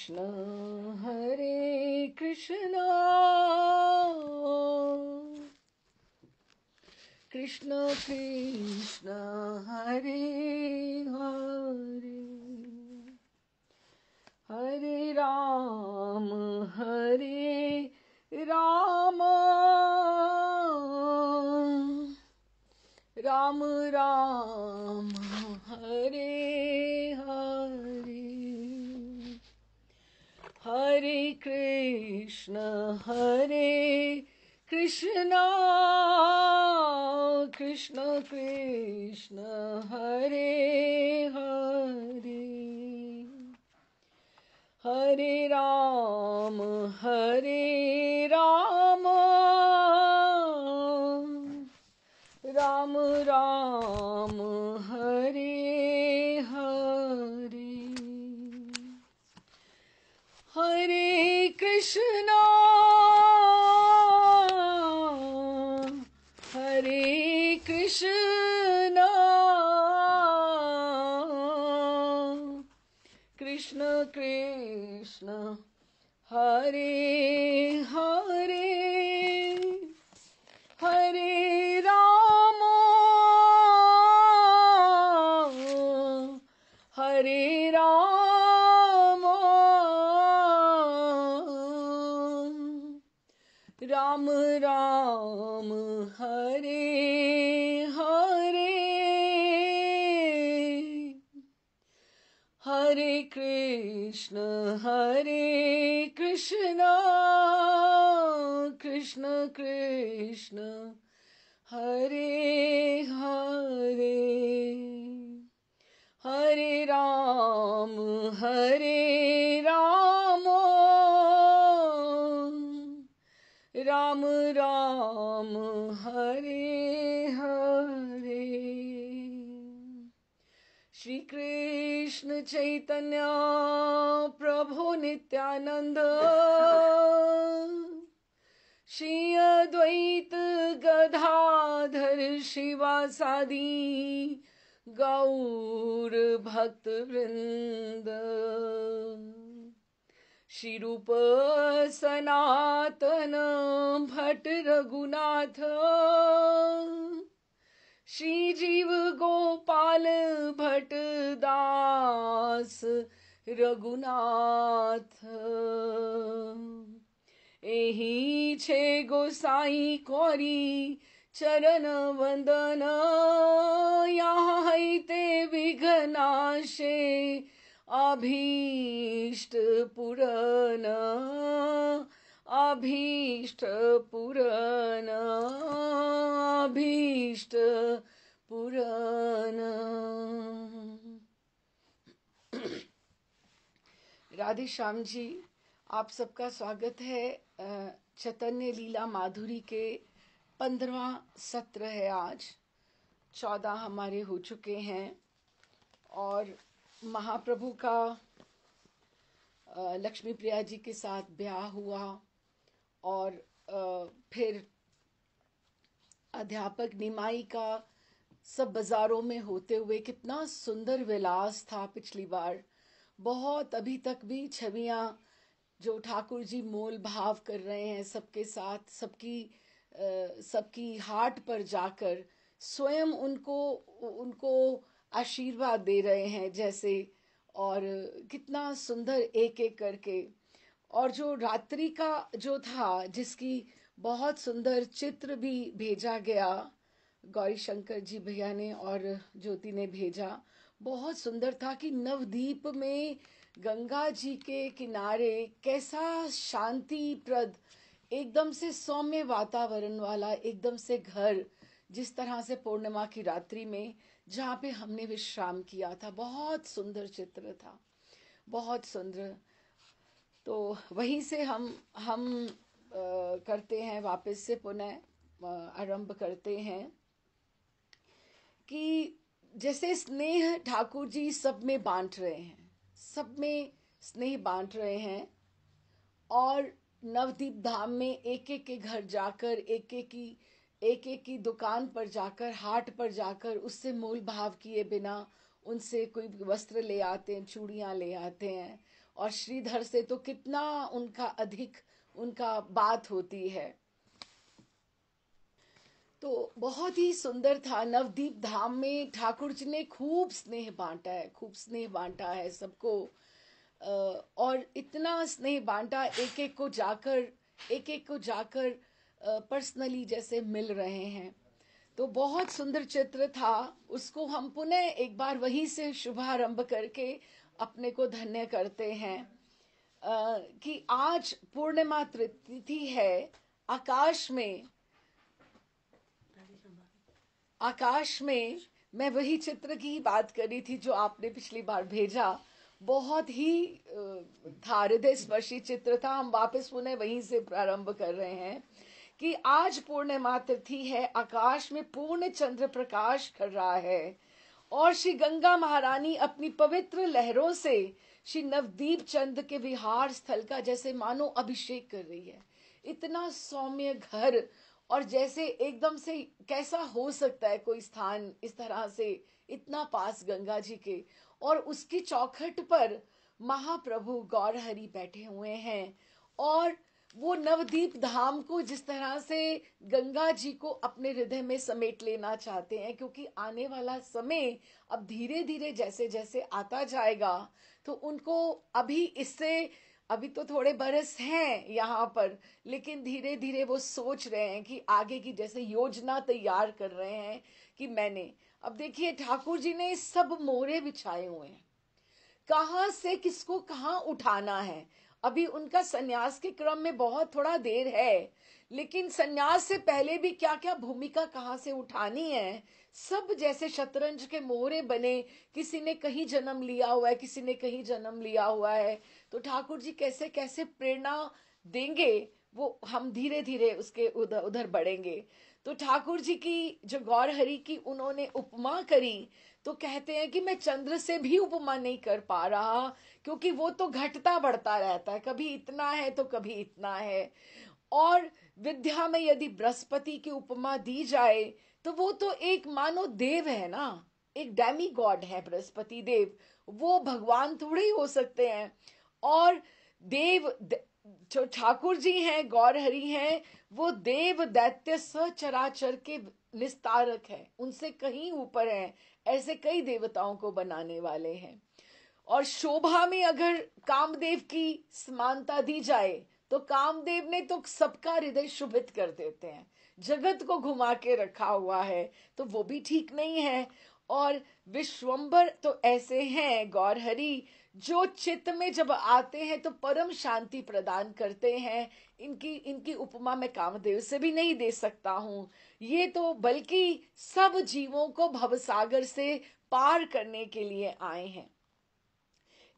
कृष्ण हरे कृष्ण कृष्ण कृष्ण हरे हरे हरे राम राम राम हरे हरे हरे कृष्ण कृष्ण कृष्ण हरे हरे हरे राम राम राम हरे हरे हरे कृष्ण कृष्ण कृष्ण हरे हरे हरे राम राम राम हरे हरे हरे कृष्ण कृष्ण कृष्ण हरे हरे हरे राम राम राम हरे हरे श्री कृष्ण चैतन्य प्रभु नित्यानंद श्री अद्वैत गदाधर शिवासादि गौर भक्त वृंद श्री रूप सनातन भट्ट रघुनाथ श्री जीव गोपाल भट्ट दास रघुनाथ एहि छे गोसाई कौरी चरण वंदन यहाँ हैते विघ्नाशे अभीष्ट पुरन अभीष्ट पुरन अभीष्ट पुरन। राधे श्याम जी, आप सबका स्वागत है। चैतन्य लीला माधुरी के 15वां सत्र है आज। 14 हमारे हो चुके हैं और महाप्रभु का लक्ष्मी प्रिया जी के साथ ब्याह हुआ और फिर अध्यापक निमाई का सब बाजारों में होते हुए कितना सुंदर विलास था पिछली बार। बहुत अभी तक भी छवियां जो ठाकुर जी मोल भाव कर रहे हैं सबके साथ, सबकी हाट पर जाकर स्वयं उनको आशीर्वाद दे रहे हैं जैसे, और कितना सुंदर एक एक करके। और जो रात्रि का जो था जिसकी बहुत सुंदर चित्र भी भेजा गया, गौरी शंकर जी भैया ने और ज्योति ने भेजा, बहुत सुंदर था कि नवदीप में गंगा जी के किनारे कैसा शांतिप्रद, एकदम से सौम्य वातावरण वाला एकदम से घर, जिस तरह से पूर्णिमा की रात्रि में जहाँ पे हमने विश्राम किया था, बहुत सुंदर चित्र था, बहुत सुंदर। तो वहीं से हम करते हैं, वापस से पुनः आरंभ करते हैं कि जैसे स्नेह ठाकुर जी सब में बांट रहे हैं, सब में स्नेह बांट रहे हैं। और नवदीप धाम में एक एक के घर जाकर, एक एक की दुकान पर जाकर, हाट पर जाकर उससे मोल भाव किए बिना उनसे कोई वस्त्र ले आते हैं, चूड़ियाँ ले आते हैं, और श्रीधर से तो कितना उनका अधिक उनका बात होती है। तो बहुत ही सुंदर था। नवदीप धाम में ठाकुर जी ने खूब स्नेह बांटा है, खूब स्नेह बांटा है सबको। और इतना स्नेह बांटा, एक एक को जाकर पर्सनली जैसे मिल रहे हैं। तो बहुत सुंदर चित्र था। उसको हम पुनः एक बार वहीं से शुभारंभ करके अपने को धन्य करते हैं कि आज पूर्णिमा तिथि है। आकाश में आकाश में मैं वही चित्र की ही बात कर रही थी जो आपने पिछली बार भेजा। बहुत ही था, हृदय स्पर्शी चित्र था। हम वापस पुनः वहीं से प्रारंभ कर रहे हैं कि आज पूर्णिमा तिथि है, आकाश में पूर्ण चंद्र प्रकाश कर रहा है और श्री गंगा महारानी अपनी पवित्र लहरों से श्री नवदीप चंद के विहार स्थल का जैसे मानो अभिषेक कर रही है। इतना सौम्य घर, और जैसे एकदम से कैसा हो सकता है कोई स्थान इस तरह से इतना पास गंगा जी के, और उसकी चौखट पर महाप्रभु गौरहरि बैठे हुए हैं। और वो नवदीप धाम को जिस तरह से गंगा जी को अपने हृदय में समेट लेना चाहते हैं, क्योंकि आने वाला समय अब धीरे धीरे जैसे जैसे आता जाएगा, तो उनको अभी तो थोड़े बरस हैं यहाँ पर, लेकिन धीरे धीरे वो सोच रहे हैं कि आगे की जैसे योजना तैयार कर रहे हैं कि मैंने अब देखिए ठाकुर जी ने सब मोहरे बिछाए हुए हैं, कहाँ से किसको कहाँ उठाना है। अभी उनका सन्यास के क्रम में बहुत थोड़ा देर है, लेकिन सन्यास से पहले भी क्या क्या भूमिका कहाँ से उठानी है, सब जैसे शतरंज के मोहरे बने। किसी ने कहीं जन्म लिया हुआ है, किसी ने कहीं जन्म लिया हुआ है, तो ठाकुर जी कैसे कैसे प्रेरणा देंगे, वो हम धीरे धीरे उसके उधर उधर बढ़ेंगे। तो ठाकुर जी की जो गौरहरि की उन्होंने उपमा करी, तो कहते हैं कि मैं चंद्र से भी उपमा नहीं कर पा रहा, क्योंकि वो तो घटता बढ़ता रहता है, कभी इतना है तो कभी इतना है। और विद्या में यदि बृहस्पति की उपमा दी जाए, तो वो तो एक मानो देव है ना, एक डेमी गॉड है बृहस्पति देव, वो भगवान थोड़े ही हो सकते हैं। और जो ठाकुर जी हैं, गौरहरि हैं, वो देव दैत्य सचराचर के निस्तारक है, उनसे कहीं ऊपर है, ऐसे कई देवताओं को बनाने वाले हैं। और शोभा में अगर कामदेव की समानता दी जाए, तो कामदेव ने तो सबका हृदय शुभित कर देते हैं, जगत को घुमा के रखा हुआ है, तो वो भी ठीक नहीं है। और विश्वंभर तो ऐसे हैं गौरहरि, जो चित्त में जब आते हैं तो परम शांति प्रदान करते हैं। इनकी इनकी उपमा मैं कामदेव से भी नहीं दे सकता हूं। ये तो बल्कि सब जीवों को भवसागर से पार करने के लिए आए हैं।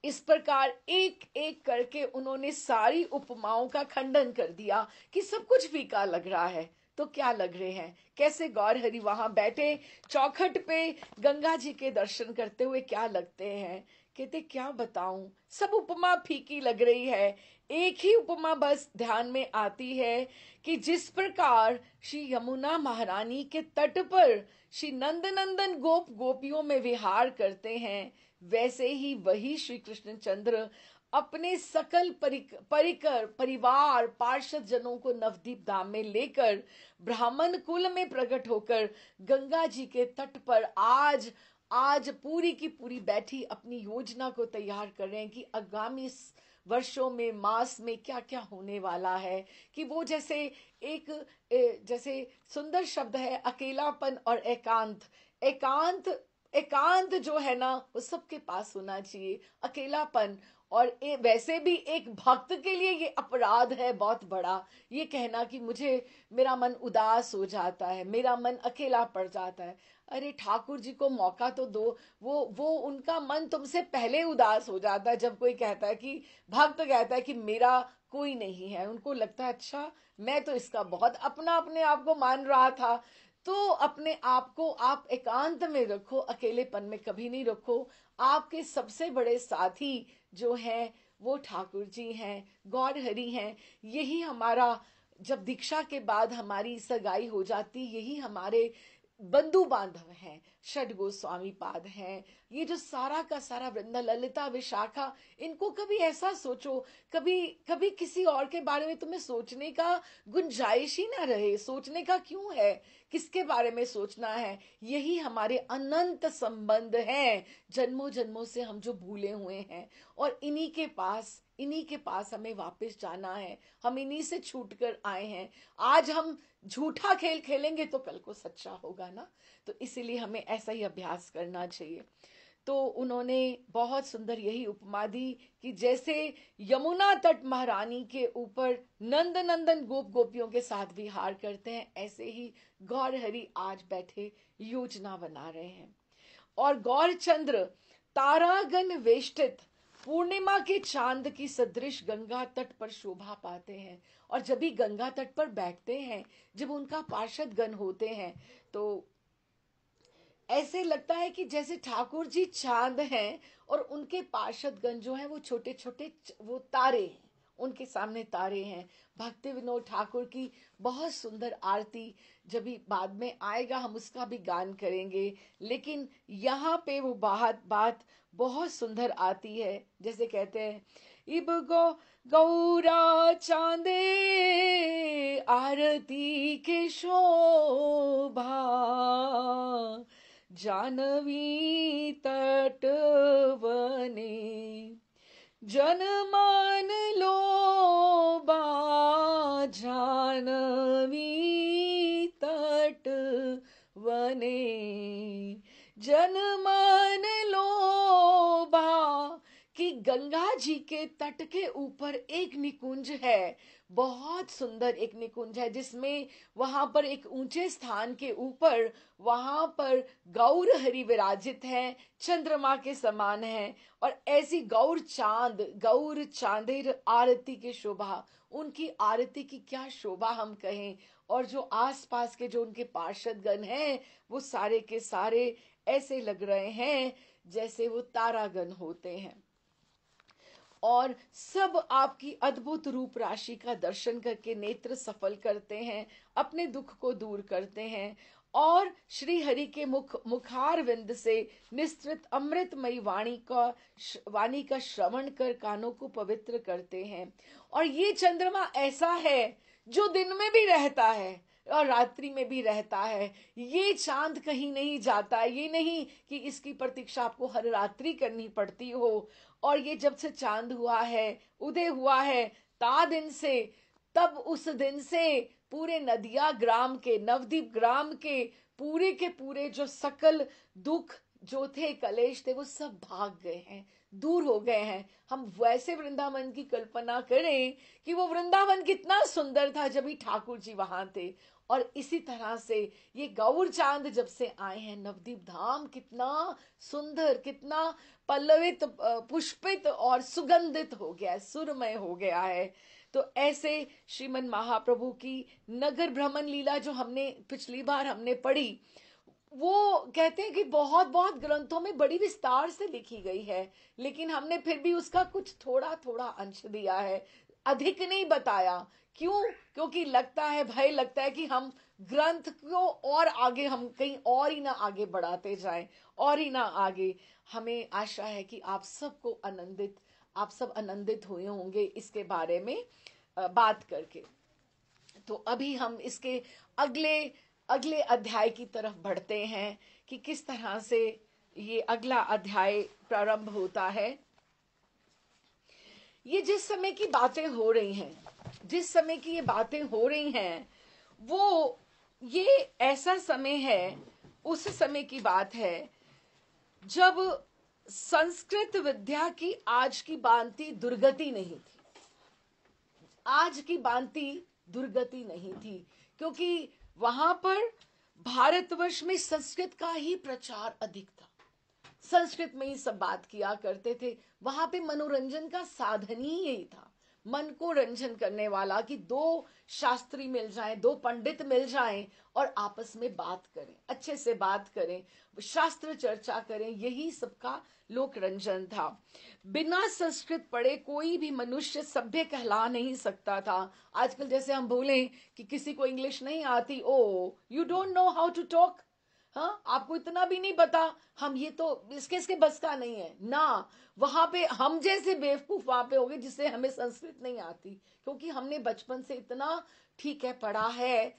इस प्रकार एक एक करके उन्होंने सारी उपमाओं का खंडन कर दिया कि सब कुछ फीका लग रहा है, तो क्या लग रहे हैं, कैसे गौरहरि वहां बैठे चौखट पे गंगा जी के दर्शन करते हुए क्या लगते हैं। कहते क्या बताऊं, सब उपमा फीकी लग रही है, एक ही उपमा बस ध्यान में आती है कि जिस प्रकार श्री यमुना महारानी के तट पर श्री नंदनंदन गोप गोपियों में विहार करते हैं, वैसे ही वही श्री कृष्ण चंद्र अपने सकल परिकर परिवार पार्षद जनों को नवदीप धाम में लेकर ब्राह्मण कुल में प्रकट होकर गंगा जी के तट पर आज आज पूरी की पूरी बैठी अपनी योजना को तैयार कर रहे हैं कि आगामी वर्षों में मास में क्या क्या होने वाला है। कि वो जैसे एक जैसे सुंदर शब्द है अकेलापन और एकांत। एकांत एकांत जो है ना, वो सबके पास होना चाहिए। अकेलापन, और वैसे भी एक भक्त के लिए ये अपराध है बहुत बड़ा, ये कहना कि मेरा मन उदास हो जाता है, मेरा मन अकेला पड़ जाता है। अरे ठाकुर जी को मौका तो दो, वो उनका मन तुमसे पहले उदास हो जाता है जब कोई कहता है कि भक्त कहता है कि मेरा कोई नहीं है। उनको लगता है अच्छा, मैं तो इसका बहुत अपने आप को मान रहा था। तो अपने आप को आप एकांत में रखो, अकेलेपन में कभी नहीं रखो। आपके सबसे बड़े साथी जो हैं वो ठाकुर जी हैं, गौरहरि हैं। यही हमारा, जब दीक्षा के बाद हमारी सगाई हो जाती, यही हमारे बंधु बांधव हैं। षड गोस्वामी पाद हैं, ये जो सारा का सारा वृंदा, ललिता, विशाखा, इनको कभी ऐसा सोचो, कभी कभी किसी और के बारे में तुम्हें सोचने का गुंजाइश ही ना रहे। सोचने का क्यों है, किसके बारे में सोचना है? यही हमारे अनंत संबंध हैं, जन्मों जन्मों से हम जो भूले हुए हैं, और इन्हीं के पास हमें वापस जाना है। हम इन्हीं से छूट कर आए हैं। आज हम झूठा खेल खेलेंगे तो कल को सच्चा होगा ना। तो इसीलिए हमें ऐसा ही अभ्यास करना चाहिए। तो उन्होंने बहुत सुंदर यही उपमा दी कि जैसे यमुना तट महारानी के ऊपर नंद नंदन गोप गोपियों के साथ विहार करते हैं, ऐसे ही गौर हरि आज बैठे योजना बना रहे हैं। और गौर चंद्र तारागण वेष्टित पूर्णिमा के चांद की सदृश गंगा तट पर शोभा पाते हैं। और जब भी गंगा तट पर बैठते हैं, जब उनका पार्षद गण होते हैं, तो ऐसे लगता है कि जैसे ठाकुर जी चांद हैं और उनके पार्षद गण जो हैं वो छोटे छोटे वो तारे हैं, उनके सामने तारे हैं। भक्ति विनोद ठाकुर की बहुत सुंदर आरती जब भी बाद में आएगा हम उसका भी गान करेंगे, लेकिन यहाँ पे वो बात बहुत सुंदर आती है। जैसे कहते हैं, इब गौरा चांदे आरती के शोभा, जानवी तट बने जन मान लोबा, जानवी तट बने जन मान लोबा। कि गंगा जी के तट के ऊपर एक निकुंज है, बहुत सुंदर एक निकुंज है, जिसमें वहां पर एक ऊंचे स्थान के ऊपर वहां पर गौर हरि विराजित है, चंद्रमा के समान है। और ऐसी गौर चांदेर आरती की शोभा, उनकी आरती की क्या शोभा हम कहें। और जो आसपास के जो उनके पार्षद गण हैं, वो सारे के सारे ऐसे लग रहे हैं जैसे वो तारागण होते हैं। और सब आपकी अद्भुत रूप राशि का दर्शन करके नेत्र सफल करते हैं, अपने दुख को दूर करते हैं, और श्री हरि के मुखार विंद से निस्तृत अमृतमयी वाणी का श्रवण कर कानों को पवित्र करते हैं। और ये चंद्रमा ऐसा है जो दिन में भी रहता है और रात्रि में भी रहता है। ये चांद कहीं नहीं जाता, ये नहीं कि इसकी प्रतीक्षा आपको हर रात्रि करनी पड़ती हो। और ये जब से चांद हुआ है, उदय हुआ है ता दिन से, तब उस दिन से पूरे नदिया ग्राम के, नवदीप ग्राम के पूरे जो सकल दुख जो थे, कलेश थे, वो सब भाग गए हैं, दूर हो गए हैं। हम वैसे वृंदावन की कल्पना करें कि वो वृंदावन कितना सुंदर था जब भी ठाकुर जी वहां थे। और इसी तरह से ये गौर चांद जब से आए हैं, नवदीप धाम कितना सुंदर, कितना पल्लवित, पुष्पित और सुगंधित हो गया है, सुरमय हो गया है। तो ऐसे श्रीमन महाप्रभु की नगर भ्रमण लीला जो हमने पिछली बार हमने पढ़ी, वो कहते हैं कि बहुत बहुत ग्रंथों में बड़ी विस्तार से लिखी गई है, लेकिन हमने फिर भी उसका कुछ थोड़ा थोड़ा अंश दिया है, अधिक नहीं बताया। क्यों? क्योंकि भय लगता है कि हम ग्रंथ को और आगे हम कहीं और ही ना आगे बढ़ाते जाएं, और ही ना आगे। हमें आशा है कि आप सब आनंदित हुए होंगे इसके बारे में बात करके। तो अभी हम इसके अगले अगले अध्याय की तरफ बढ़ते हैं कि किस तरह से ये अगला अध्याय प्रारंभ होता है। ये जिस समय की बातें हो रही हैं, वो ये ऐसा समय है, उस समय की बात है जब संस्कृत विद्या की आज की भांति दुर्गति नहीं थी। क्योंकि वहां पर भारतवर्ष में संस्कृत का ही प्रचार अधिक था, संस्कृत में ही सब बात किया करते थे। वहां पे मनोरंजन का साधन ही यही था, मन को रंजन करने वाला, कि दो शास्त्री मिल जाएं, दो पंडित मिल जाएं और आपस में बात करें, अच्छे से बात करें, शास्त्र चर्चा करें, यही सबका लोक रंजन था। बिना संस्कृत पढ़े कोई भी मनुष्य सभ्य कहला नहीं सकता था। आजकल जैसे हम बोलें कि किसी को इंग्लिश नहीं आती, oh you don't know how to talk, हाँ, आपको इतना भी नहीं पता, हम ये तो इसके इसके बस का नहीं है ना। वहां पे हम जैसे बेवकूफ वहां पे हो गए जिससे हमें संस्कृत नहीं आती, क्योंकि हमने बचपन से इतना ठीक है पढ़ा है,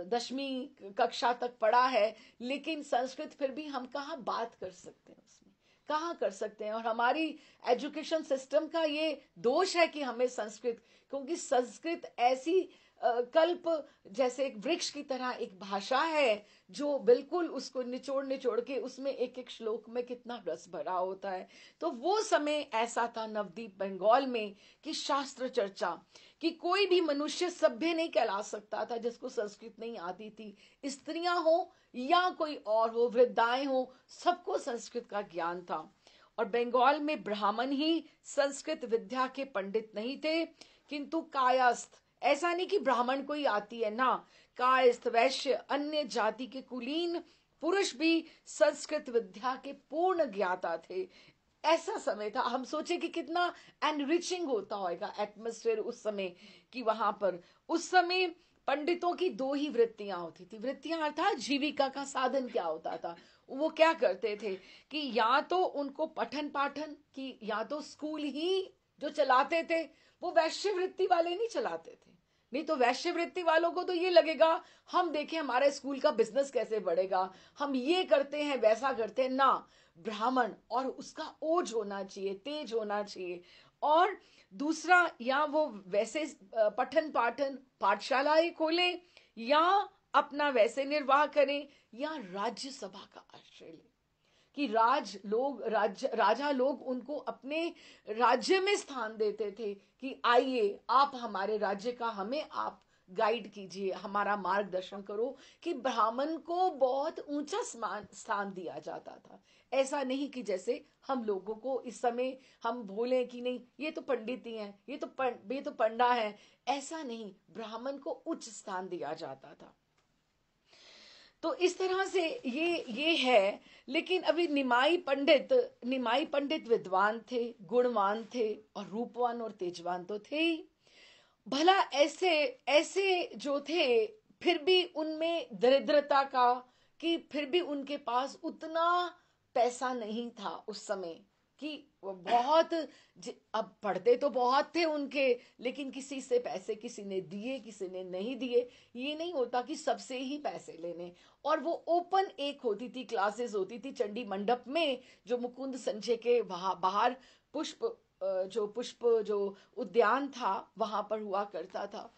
10वीं कक्षा तक पढ़ा है, लेकिन संस्कृत फिर भी हम कहाँ बात कर सकते हैं उसमें, कहाँ कर सकते हैं। और हमारी एजुकेशन सिस्टम का ये दोष है कि हमें संस्कृत, क्योंकि संस्कृत ऐसी कल्प जैसे एक वृक्ष की तरह एक भाषा है जो बिल्कुल उसको निचोड़ निचोड़ के उसमें एक एक श्लोक में कितना रस भरा होता है। तो वो समय ऐसा था नवदीप बंगाल में कि शास्त्र चर्चा, कि कोई भी मनुष्य सभ्य नहीं कहला सकता था जिसको संस्कृत नहीं आती थी। स्त्रियां हो या कोई और हो, वृद्धाएं हो, सबको संस्कृत का ज्ञान था। और बंगाल में ब्राह्मण ही संस्कृत विद्या के पंडित नहीं थे, किंतु कायस्थ, ऐसा नहीं कि ब्राह्मण को ही आती है ना, कायस्थ, वैश्य, अन्य जाति के कुलीन पुरुष भी संस्कृत विद्या के पूर्ण ज्ञाता थे। ऐसा समय था, हम सोचे कि कितना एनरिचिंग होता होगा एटमॉस्फेयर उस समय, कि वहां पर उस समय पंडितों की दो ही वृत्तियां होती थी। वृत्तियां अर्थात जीविका का साधन क्या होता था, वो क्या करते थे कि या तो उनको पठन पाठन की, या तो स्कूल ही जो चलाते थे, वो वैश्य वृत्ति वाले नहीं चलाते थे। नहीं तो वैश्य वृत्ति वालों को तो ये लगेगा हम देखें हमारे स्कूल का बिजनेस कैसे बढ़ेगा, हम ये करते हैं वैसा करते हैं ना। ब्राह्मण, और उसका ओज होना चाहिए, तेज होना चाहिए। और दूसरा, या वो वैसे पठन पाठन पाठशालाएं खोलें, या अपना वैसे निर्वाह करें, या राज्यसभा का आश्रय लें, कि राजा लोग उनको अपने राज्य में स्थान देते थे कि आइए आप हमारे राज्य का हमें आप गाइड कीजिए, हमारा मार्गदर्शन करो। कि ब्राह्मण को बहुत ऊंचा स्थान दिया जाता था। ऐसा नहीं कि जैसे हम लोगों को इस समय हम बोले कि नहीं ये तो पंडित ही हैं, ये तो पंडा है, ऐसा नहीं, ब्राह्मण को उच्च स्थान दिया जाता था। तो इस तरह से ये है। लेकिन अभी निमाई पंडित विद्वान थे, गुणवान थे, और रूपवान और तेजवान तो थे ही। भला ऐसे ऐसे जो थे, फिर भी उनमें दरिद्रता का, कि फिर भी उनके पास उतना पैसा नहीं था उस समय, कि वो बहुत अब पढ़ते तो बहुत थे उनके, लेकिन किसी से पैसे किसी ने दिए किसी ने नहीं दिए। ये नहीं होता कि सबसे ही पैसे लेने। और वो ओपन एक होती थी, क्लासेस होती थी चंडी मंडप में, जो मुकुंद संजय के वहां बाहर पुष्प जो उद्यान था वहां पर हुआ करता था।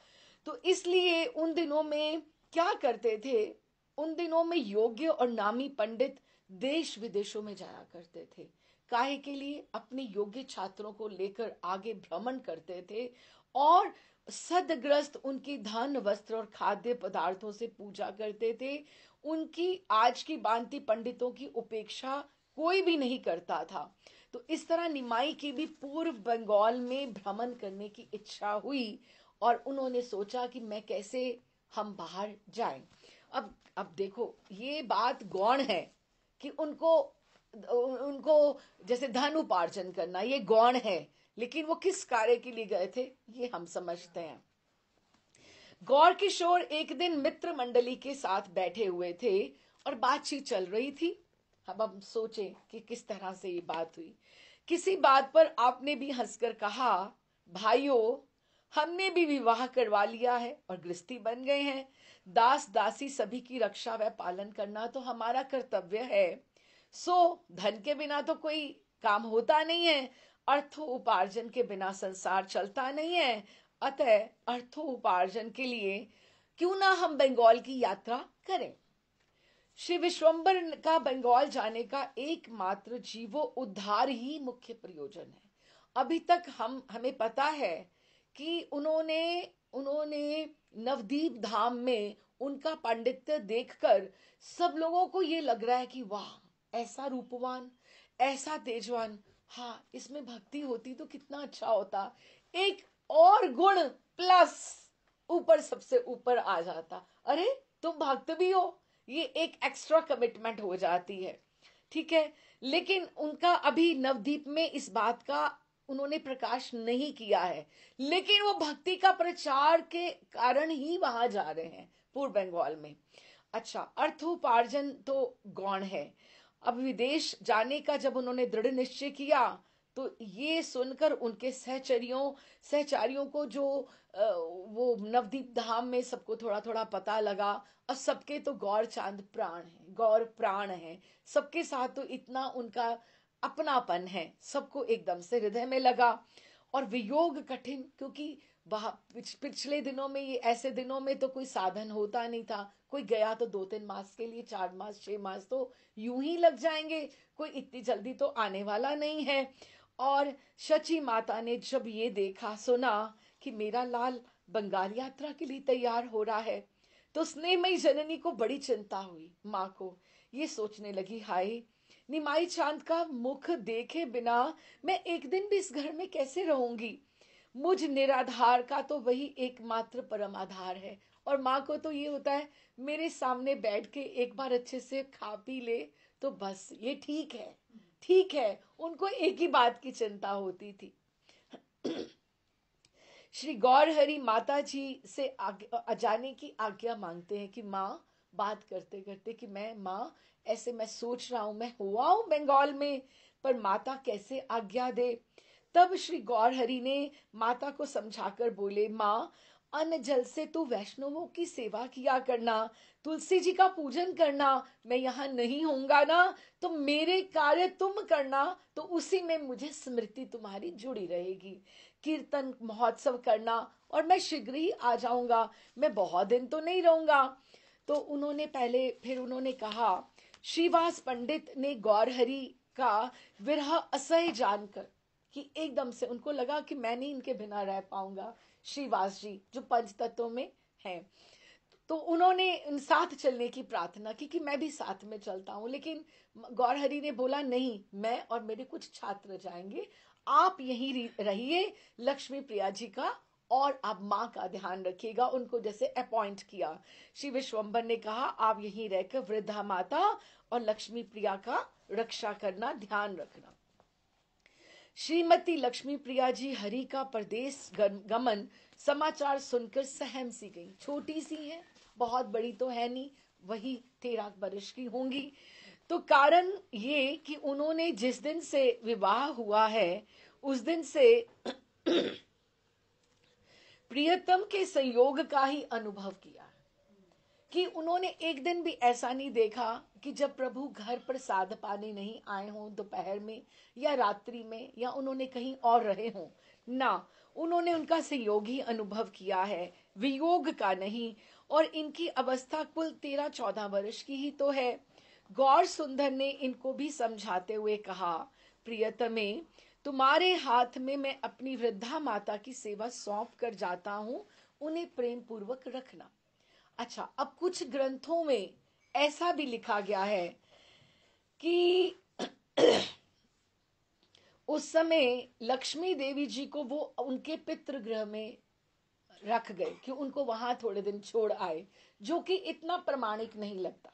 तो इसलिए उन दिनों में क्या करते थे, उन दिनों में योग्य और नामी पंडित देश विदेशों में जाया करते थे। काहे के लिए? अपने योग्य छात्रों को लेकर आगे भ्रमण करते थे, और सदग्रस्त उनकी धन वस्त्र और खाद्य पदार्थों से पूजा करते थे। उनकी आज की भांति पंडितों की उपेक्षा कोई भी नहीं करता था। तो इस तरह निमाई की भी पूर्व बंगाल में भ्रमण करने की इच्छा हुई, और उन्होंने सोचा कि मैं कैसे हम बाहर जाएं। अब देखो ये बात गौण है कि उनको उनको जैसे धन उपार्जन करना ये गौण है, लेकिन वो किस कार्य के लिए गए थे ये हम समझते हैं। गौर किशोर एक दिन मित्र मंडली के साथ बैठे हुए थे और बातचीत चल रही थी। अब हम सोचें कि किस तरह से ये बात हुई। किसी बात पर आपने भी हंसकर कहा, भाइयों हमने भी विवाह करवा लिया है और गृहस्थी बन गए हैं। दास दासी सभी की रक्षा व पालन करना तो हमारा कर्तव्य है। सो धन के बिना तो कोई काम होता नहीं है, अर्थ उपार्जन के बिना संसार चलता नहीं है। अतः अर्थोपार्जन के लिए क्यों ना हम बंगाल की यात्रा करें। श्री विश्वंबर का बंगाल जाने का एकमात्र जीवो उद्धार ही मुख्य प्रयोजन है। अभी तक हमें पता है कि उन्होंने उन्होंने नवदीप धाम में उनका पांडित्य देखकर सब लोगों को ये लग रहा है कि वाह ऐसा रूपवान, ऐसा तेजवान, हाँ इसमें भक्ति होती तो कितना अच्छा होता, एक और गुण प्लस ऊपर सबसे ऊपर आ जाता, अरे तुम भक्त भी हो, ये एक एक्स्ट्रा कमिटमेंट हो जाती है। ठीक है, लेकिन उनका अभी नवदीप में इस बात का उन्होंने प्रकाश नहीं किया है, लेकिन वो भक्ति का प्रचार के कारण ही वहां जा रहे हैं पूर्व बंगाल में। अच्छा, अर्थोपार्जन तो गौण है। अब विदेश जाने का जब उन्होंने दृढ़ निश्चय किया, तो ये सुनकर उनके सहचारियों को जो वो नवदीप धाम में सबको थोड़ा थोड़ा पता लगा, और सबके तो गौर चांद प्राण है, गौर प्राण है, सबके साथ तो इतना उनका अपनापन है, सबको एकदम से हृदय में लगा। और वियोग कठिन, क्योंकि पिछले दिनों में, ये ऐसे दिनों में तो कोई साधन होता नहीं था, कोई गया तो 2-3 मास के लिए, 4 मास 6 मास तो यूं ही लग जाएंगे, कोई इतनी जल्दी तो आने वाला नहीं है। और शची माता ने जब ये देखा सुना कि मेरा लाल बंगाल यात्रा के लिए तैयार हो रहा है, तो स्नेहमयी जननी को बड़ी चिंता हुई। माँ को ये सोचने लगी, हाय, निमाई चांद का मुख देखे बिना मैं एक दिन भी इस घर में कैसे रहूंगी। मुझ निराधार का तो वही एकमात्र परम आधार है। और माँ को तो ये होता है, मेरे सामने बैठ के एक बार अच्छे से खा पी ले तो बस ये ठीक है, ठीक है। उनको एक ही बात की चिंता होती थी। श्री गौरहरि माता जी से जाने की आज्ञा मांगते हैं कि माँ, बात करते करते कि मैं माँ, ऐसे मैं सोच रहा हूं, मैं हुआ हूं बंगाल में, पर माता कैसे आज्ञा दे। तब श्री गौरहरि ने माता को समझाकर बोले, माँ, अन्न जल से तू वैष्णवों की सेवा किया करना, तुलसी जी का पूजन करना। मैं यहाँ नहीं होऊंगा ना, तो मेरे कार्य तुम करना, तो उसी में मुझे स्मृति तुम्हारी जुड़ी रहेगी। कीर्तन महोत्सव करना, और मैं शीघ्र ही आ जाऊंगा, मैं बहुत दिन तो नहीं रहूंगा। तो उन्होंने पहले फिर उन्होंने कहा, श्रीवास पंडित ने गौरहरि का विरह असह्य जानकर, कि एकदम से उनको लगा कि मैं नहीं इनके बिना रह पाऊंगा, श्रीवास जी जो पंच तत्वों में हैं, तो उन्होंने उन साथ चलने की प्रार्थना की कि मैं भी साथ में चलता हूँ। लेकिन गौरहरि ने बोला, नहीं, मैं और मेरे कुछ छात्र जाएंगे, आप यहीं रहिए, लक्ष्मी प्रिया जी का और आप माँ का ध्यान रखिएगा। उनको जैसे अपॉइंट किया। श्री विश्वम्बर ने कहा, आप यहीं रहकर वृद्धा माता और लक्ष्मी प्रिया का रक्षा करना, ध्यान रखना। श्रीमती लक्ष्मी प्रिया जी हरि का परदेश गमन समाचार सुनकर सहम सी गई। छोटी सी हैं, बहुत बड़ी तो है नहीं, वही 13 वर्ष की होंगी। तो कारण ये कि उन्होंने जिस दिन से विवाह हुआ है, उस दिन से प्रियतम के संयोग का ही अनुभव किया, कि उन्होंने एक दिन भी ऐसा नहीं देखा कि जब प्रभु घर पर साध पाने नहीं आए हों दोपहर में या रात्रि में, या उन्होंने कहीं और रहे हों ना, उन्होंने उनका संयोग ही अनुभव किया है, वियोग का नहीं। और इनकी अवस्था कुल 13-14 वर्ष की ही तो है। गौर सुंदर ने इनको भी समझाते हुए कहा, प्रियतमे, तुम्हारे हाथ में मैं अपनी वृद्धा माता की सेवा सौंप कर जाता हूं, उन्हें प्रेम पूर्वक रखना। अच्छा, अब कुछ ग्रंथों में ऐसा भी लिखा गया है कि उस समय लक्ष्मी देवी जी को वो उनके पितृगृह में रख गए, कि उनको वहां थोड़े दिन छोड़ आए, जो कि इतना प्रमाणिक नहीं लगता,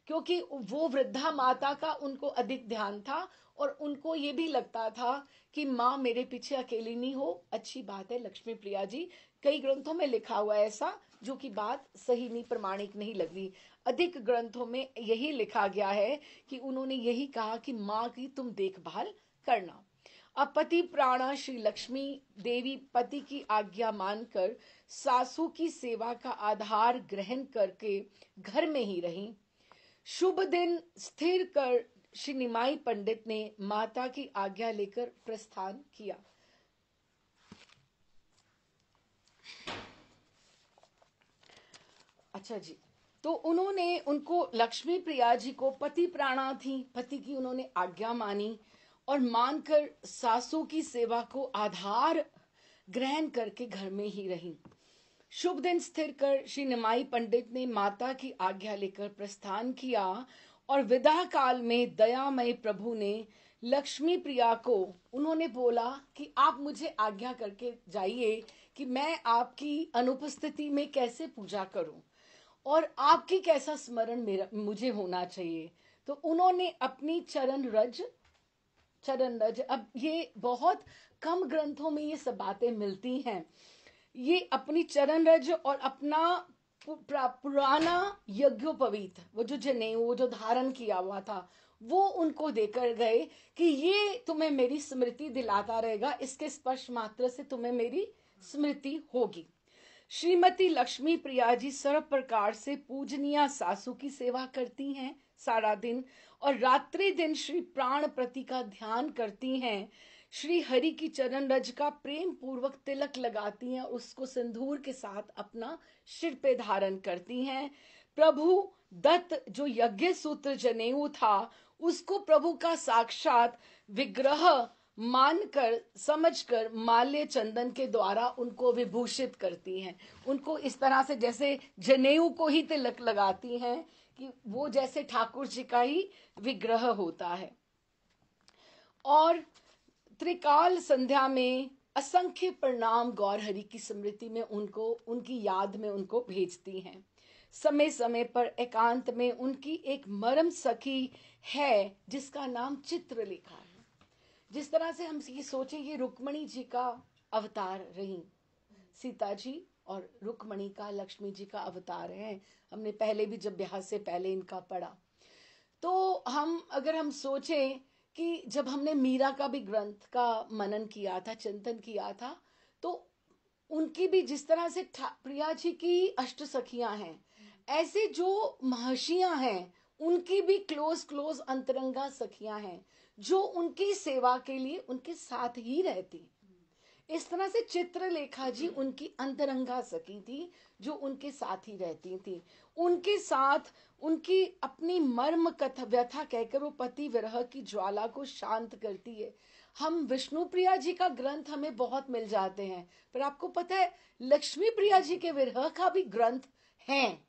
क्योंकि वो वृद्धा माता का उनको अधिक ध्यान था, और उनको ये भी लगता था कि माँ मेरे पीछे अकेली नहीं हो। अच्छी बात है, लक्ष्मी प्रिया जी, कई ग्रंथों में लिखा हुआ है ऐसा, जो कि बात सही नहीं, प्रमाणिक नहीं लग रही। अधिक ग्रंथों में यही लिखा गया है कि उन्होंने यही कहा कि माँ की तुम देखभाल करना। अब पति प्राणा श्री लक्ष्मी देवी पति की आज्ञा मानकर सासू की सेवा का आधार ग्रहण करके घर में ही रही। शुभ दिन स्थिर कर श्री निमाई पंडित ने माता की आज्ञा लेकर प्रस्थान किया। अच्छा जी, तो उन्होंने उनको लक्ष्मी प्रिया जी को पति प्राणा थी, पति की उन्होंने आज्ञा मानी, और मानकर सासू की सेवा को आधार ग्रहण करके घर में ही रही। शुभ दिन स्थिर कर श्री निमाई पंडित ने माता की आज्ञा लेकर प्रस्थान किया, और विदा काल में दयामय प्रभु ने लक्ष्मी प्रिया को उन्होंने बोला कि आप मुझे आज्ञा करके जाइए कि मैं आपकी अनुपस्थिति में कैसे पूजा करूं, और आपकी कैसा स्मरण मेरा मुझे होना चाहिए। तो उन्होंने अपनी चरण रज, अब ये बहुत कम ग्रंथों में ये सब बातें मिलती हैं, ये अपनी चरण रज और अपना पुराना यज्ञोपवीत, वो जो जनेऊ, वो जो धारण किया हुआ था, वो उनको देकर गए कि ये तुम्हें मेरी स्मृति दिलाता रहेगा, इसके स्पर्श मात्र से तुम्हें मेरी स्मृति होगी। श्रीमती लक्ष्मी प्रिया जी सर्व प्रकार से पूजनीय सासू की सेवा करती हैं सारा दिन, और रात्रि दिन श्री प्राण प्रति का ध्यान करती हैं। श्री हरि की चरण रज का प्रेम पूर्वक तिलक लगाती हैं और उसको सिंदूर के साथ अपना सिर पे धारण करती हैं। प्रभु दत्त जो यज्ञ सूत्र जनेऊ था, उसको प्रभु का साक्षात विग्रह मानकर समझकर माल्य चंदन के द्वारा उनको विभूषित करती हैं। उनको इस तरह से जैसे जनेऊ को ही तिलक लगाती हैं कि वो जैसे ठाकुर जी का ही विग्रह होता है। और त्रिकाल संध्या में असंख्य प्रणाम गौर हरि की स्मृति में उनको, उनकी याद में उनको भेजती हैं। समय समय पर एकांत में उनकी एक मरम सखी है जिसका नाम चित्रलेखा है। जिस तरह से हम ये सोचें, ये रुक्मणी जी का अवतार रही, सीता जी और रुक्मणी का, लक्ष्मी जी का अवतार है। हमने पहले भी जब ब्याह से पहले इनका पढ़ा, तो अगर हम सोचें कि जब हमने मीरा का भी ग्रंथ का मनन किया था, चिंतन किया था, तो उनकी भी जिस तरह से प्रिया जी की अष्ट सखियां हैं, ऐसे जो महर्षियां हैं उनकी भी क्लोज अंतरंगा सखियां हैं जो उनकी सेवा के लिए उनके साथ ही रहती। इस तरह से चित्रलेखा जी उनकी अंतरंगा सखी थी जो उनके साथ ही रहती थी। उनके साथ उनकी अपनी मर्म कथा व्यथा कहकर वो पति विरह की ज्वाला को शांत करती है। हम विष्णु प्रिया जी का ग्रंथ हमें बहुत मिल जाते हैं, पर आपको पता है लक्ष्मी प्रिया जी के विरह का भी ग्रंथ हैं,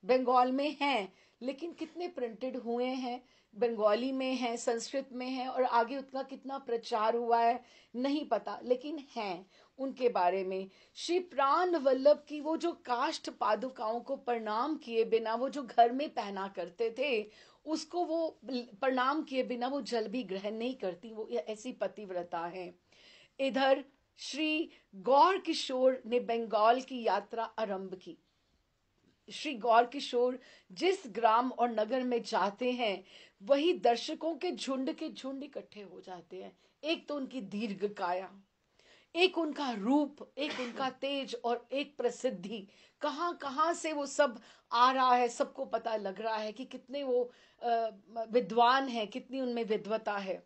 बंगाल में हैं, लेकिन कितने प्रिंटेड हुए हैं, बंगाली में है, संस्कृत में है, और आगे उतना कितना प्रचार हुआ है नहीं पता, लेकिन हैं उनके बारे में। श्री प्राण वल्लभ की वो जो काष्ठ पादुकाओं को प्रणाम किए बिना वो जो घर में पहना करते थे, उसको वो प्रणाम किए बिना वो जल भी ग्रहण नहीं करती, वो ऐसी पतिव्रता है। इधर श्री गौर किशोर ने बंगाल की यात्रा आरंभ की। श्री गौर किशोर जिस ग्राम और नगर में जाते हैं, वही दर्शकों के झुंड इकट्ठे हो जाते हैं। एक तो उनकी दीर्घ काया, एक उनका रूप, एक उनका तेज, और एक प्रसिद्धि। कहां कहां से वो सब आ रहा है, सबको पता लग रहा है कि कितने वो विद्वान हैं, कितनी उनमें विद्वता है।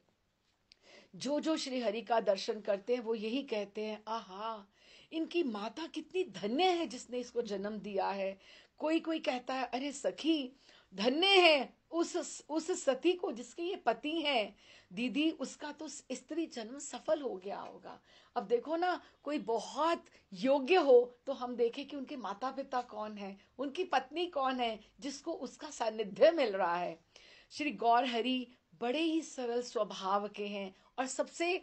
जो श्री हरि का दर्शन करते हैं वो यही कहते हैं, आहा इनकी माता कितनी धन्य है जिसने इसको जन्म दिया है। कोई कोई कहता है, अरे सखी धन्य है उस सती को जिसके ये पति हैं, दीदी उसका तो स्त्री जन्म सफल हो गया होगा। अब देखो ना, कोई बहुत योग्य हो तो हम देखें कि उनके माता पिता कौन है, उनकी पत्नी कौन है जिसको उसका सानिध्य मिल रहा है। श्री गौर हरि बड़े ही सरल स्वभाव के हैं और सबसे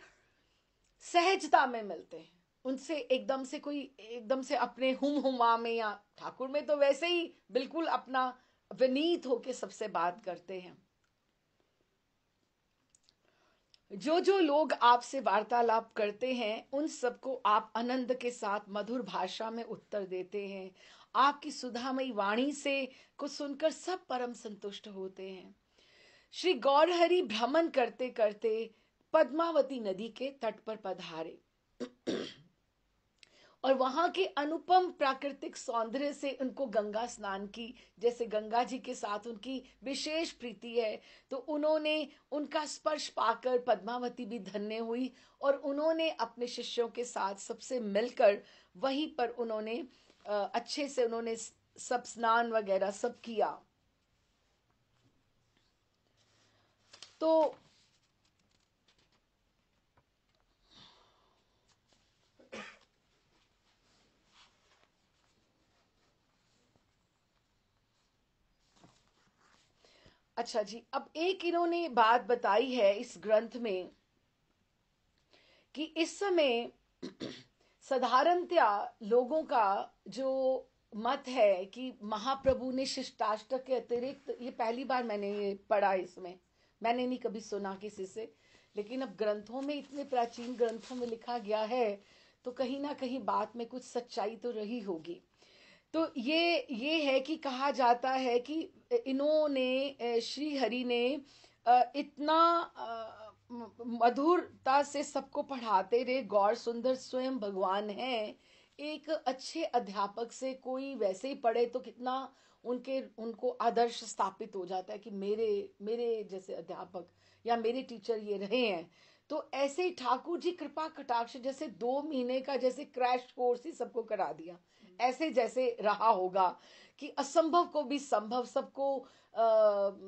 सहजता में मिलते हैं। उनसे एकदम से अपने हुमा में, या ठाकुर में तो वैसे ही बिल्कुल अपना विनीत होके सबसे बात करते हैं। जो लोग आपसे वार्तालाप करते हैं उन सबको आप आनंद के साथ मधुर भाषा में उत्तर देते हैं। आपकी सुधामयी वाणी से को सुनकर सब परम संतुष्ट होते हैं। श्री गौरहरि भ्रमण करते करते पद्मावती नदी के तट पर पधारे और वहां के अनुपम प्राकृतिक सौंदर्य से उनको गंगा स्नान की, जैसे गंगा जी के साथ उनकी विशेष प्रीति है, तो उन्होंने उनका स्पर्श पाकर पद्मावती भी धन्य हुई और उन्होंने अपने शिष्यों के साथ सबसे मिलकर वहीं पर उन्होंने अच्छे से उन्होंने सब स्नान वगैरह सब किया। तो अच्छा जी, अब एक इन्होंने बात बताई है इस ग्रंथ में कि इस समय साधारणतया लोगों का जो मत है कि महाप्रभु ने शिष्टाष्टक के अतिरिक्त, ये पहली बार मैंने ये पढ़ा, इसमें मैंने नहीं कभी सुना किसी से, लेकिन अब ग्रंथों में, इतने प्राचीन ग्रंथों में लिखा गया है तो कहीं ना कहीं बात में कुछ सच्चाई तो रही होगी। तो ये है कि कहा जाता है कि इन्होंने श्री हरि ने इतना मधुरता से सबको पढ़ाते रहे। गौर सुंदर स्वयं भगवान हैं। एक अच्छे अध्यापक से कोई वैसे ही पढ़े तो कितना उनके उनको आदर्श स्थापित हो जाता है कि मेरे मेरे जैसे अध्यापक या मेरे टीचर ये रहे हैं। तो ऐसे ही ठाकुर जी कृपा कटाक्ष जैसे 2 महीने का जैसे क्रैश कोर्स ही सबको करा दिया। ऐसे जैसे रहा होगा कि असंभव को भी संभव,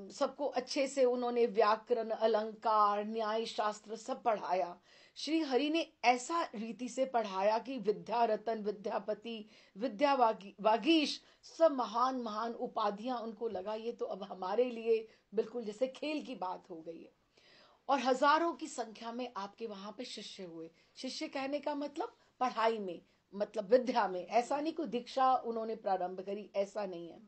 सबको अच्छे से उन्होंने व्याकरण, अलंकार, न्याय शास्त्र सब पढ़ाया। श्री हरि ने ऐसा रीति से पढ़ाया कि विद्या रतन, विद्यापति, विद्या वागीश सब महान महान उपाधियां उनको लगा। ये तो अब हमारे लिए बिल्कुल जैसे खेल की बात हो गई है। और हजारों की संख्या में आपके वहां पे शिष्य हुए। शिष्य कहने का मतलब पढ़ाई में, मतलब विद्या में। ऐसा नहीं कोई दीक्षा उन्होंने प्रारंभ करी, ऐसा नहीं है।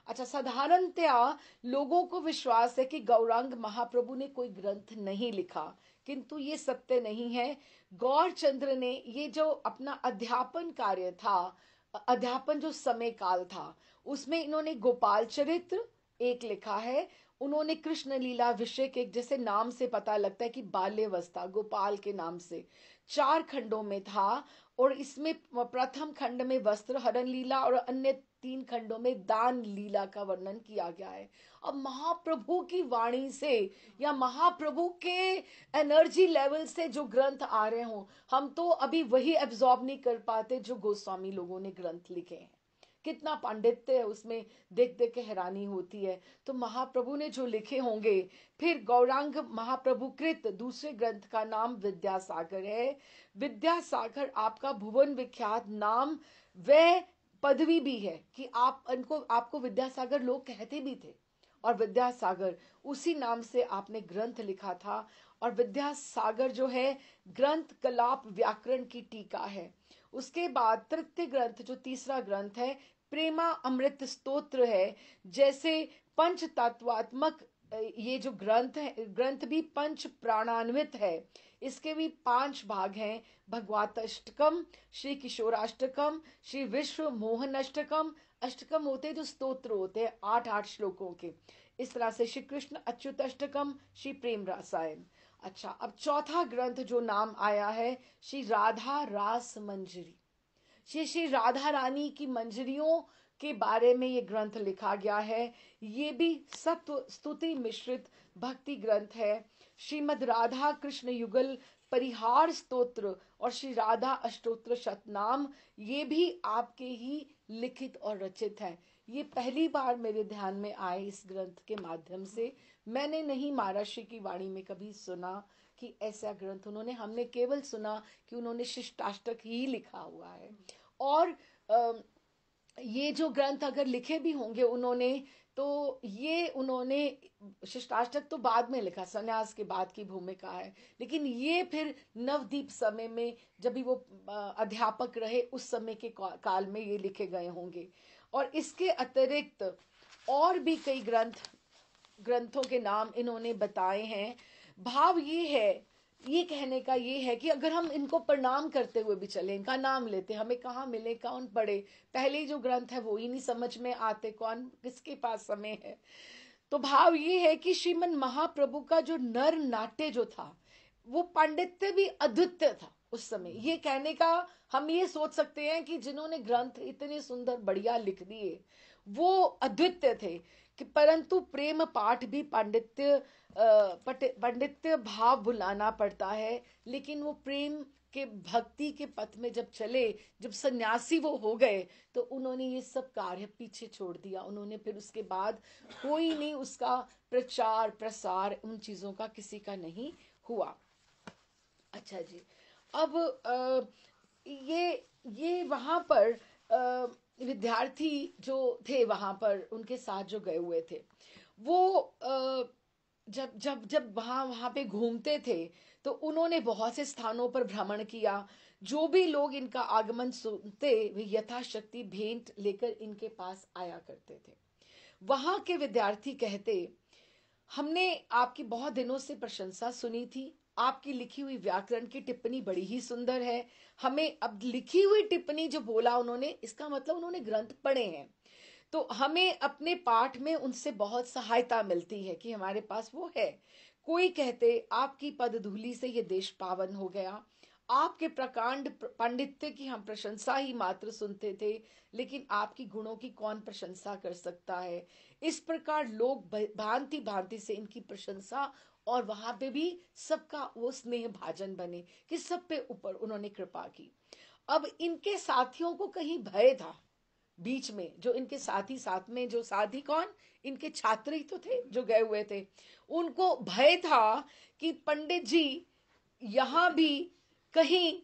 अच्छा, साधारणतया लोगों को विश्वास है कि गौरांग महाप्रभु ने कोई ग्रंथ नहीं लिखा, किंतु ये सत्य नहीं है। गौर चंद्र ने ये जो अपना अध्यापन कार्य था, अध्यापन जो समय काल था, उसमें इन्होंने गोपाल चरित्र एक लिखा है। उन्होंने कृष्ण लीला विषय के, जैसे नाम से पता लगता है कि बाल्यवस्था गोपाल के नाम से 4 खंडों में था। और इसमें प्रथम खंड में वस्त्र हरण लीला और अन्य 3 खंडों में दान लीला का वर्णन किया गया है। अब महाप्रभु की वाणी से या महाप्रभु के एनर्जी लेवल से जो ग्रंथ आ रहे हों, हम तो अभी वही एब्जॉर्ब नहीं कर पाते जो गोस्वामी लोगों ने ग्रंथ लिखे हैं। कितना पांडित्य है उसमें, देख देख के हैरानी होती है। तो महाप्रभु ने जो लिखे होंगे। फिर गौरांग महाप्रभु कृत दूसरे ग्रंथ का नाम विद्यासागर है। विद्यासागर आपका भुवन विख्यात नाम, वह पदवी भी है कि आप इनको, आपको विद्यासागर लोग कहते भी थे। और विद्यासागर उसी नाम से आपने ग्रंथ लिखा था। और विद्यासागर जो है ग्रंथ कलाप व्याकरण की टीका है। उसके बाद तृतीय ग्रंथ जो तीसरा ग्रंथ है, प्रेमा अमृत स्तोत्र है। जैसे पंच तत्वात्मक ये जो ग्रंथ है, ग्रंथ भी पंच प्राणान्वित है। इसके भी 5 भाग हैं। भगवत अष्टकम, श्री किशोराष्टकम, श्री विश्व मोहन अष्टकम। अष्टकम होते हैं जो स्तोत्र होते हैं 8-8 श्लोकों के। इस तरह से श्री कृष्ण अच्युत अष्टकम, श्री प्रेम रसायन। अच्छा, अब चौथा ग्रंथ जो नाम आया है, श्री राधा रास मंजरी। श्री श्री राधा रानी की मंजरियों के बारे में ये ग्रंथ लिखा गया है। ये भी सत्व स्तुति मिश्रित भक्ति ग्रंथ है। श्रीमद राधा कृष्ण युगल परिहार स्तोत्र और श्री राधा अष्टोत्र शतनाम, ये भी आपके ही लिखित और रचित हैं। ये पहली बार मेरे ध्यान में आए इस ग्रंथ के माध्यम से। मैंने नहीं महाराष्ट्र की वाणी में कभी सुना कि ऐसा ग्रंथ उन्होंने, हमने केवल सुना कि उन्होंने शिष्टाष्टक ही लिखा हुआ है। और ये जो ग्रंथ अगर लिखे भी होंगे उन्होंने, तो ये उन्होंने शिष्टाष्टक तो बाद में लिखा, संन्यास के बाद की भूमिका है। लेकिन ये फिर नवदीप समय में जब भी वो अध्यापक रहे उस समय के काल में ये लिखे गए होंगे। और इसके अतिरिक्त और भी कई ग्रंथों के नाम इन्होंने बताए हैं। भाव ये है, ये कहने का ये है कि अगर हम इनको प्रणाम करते हुए भी चले, इनका नाम लेते, हमें कहाँ मिले, कौन पढ़े। पहले जो ग्रंथ है वो ही नहीं समझ में आते, कौन किसके पास समय है। तो भाव ये है कि श्रीमन महाप्रभु का जो नर नाट्य जो था, वो पांडित्य भी अद्वितीय था उस समय। ये कहने का हम ये सोच सकते हैं कि जिन्होंने ग्रंथ इतने सुंदर बढ़िया लिख दिए वो अद्वितीय थे। कि परंतु प्रेम पाठ भी पांडित्य भाव बुलाना पड़ता है। लेकिन वो प्रेम के भक्ति के पथ में जब चले, जब सन्यासी वो हो गए, तो उन्होंने ये सब कार्य पीछे छोड़ दिया। उन्होंने फिर उसके बाद कोई नहीं, उसका प्रचार प्रसार उन चीजों का किसी का नहीं हुआ। अच्छा जी, अब ये वहां पर विद्यार्थी जो थे वहां पर उनके साथ जो गए हुए थे, वो जब जब जब वहां वहां पे घूमते थे तो उन्होंने बहुत से स्थानों पर भ्रमण किया। जो भी लोग इनका आगमन सुनते, वे यथाशक्ति भेंट लेकर इनके पास आया करते थे। वहां के विद्यार्थी कहते, हमने आपकी बहुत दिनों से प्रशंसा सुनी थी, आपकी लिखी हुई व्याकरण की टिप्पणी बड़ी ही सुंदर है। हमें अब लिखी हुई टिप्पणी जो बोला उन्होंने, इसका मतलब उन्होंने ग्रंथ पढ़े हैं, तो हमें अपने पाठ में उनसे बहुत सहायता मिलती है कि हमारे पास वो है। कोई कहते आपकी पदधूलि से ये देश पावन हो गया, आपके प्रकांड पांडित्य की हम प्रशंसा ही मात्र सुनते थे, लेकिन आपकी गुणों की कौन प्रशंसा कर सकता है। इस प्रकार लोग भांति भांति से इनकी प्रशंसा, और वहां पे भी सबका वो स्नेह भाजन बने कि सब पे ऊपर उन्होंने कृपा की। अब इनके साथियों को कहीं भय था, बीच में जो इनके साथी, साथ में जो साथी कौन, इनके छात्र ही तो थे जो गए हुए थे, उनको भय था कि पंडित जी यहां भी कहीं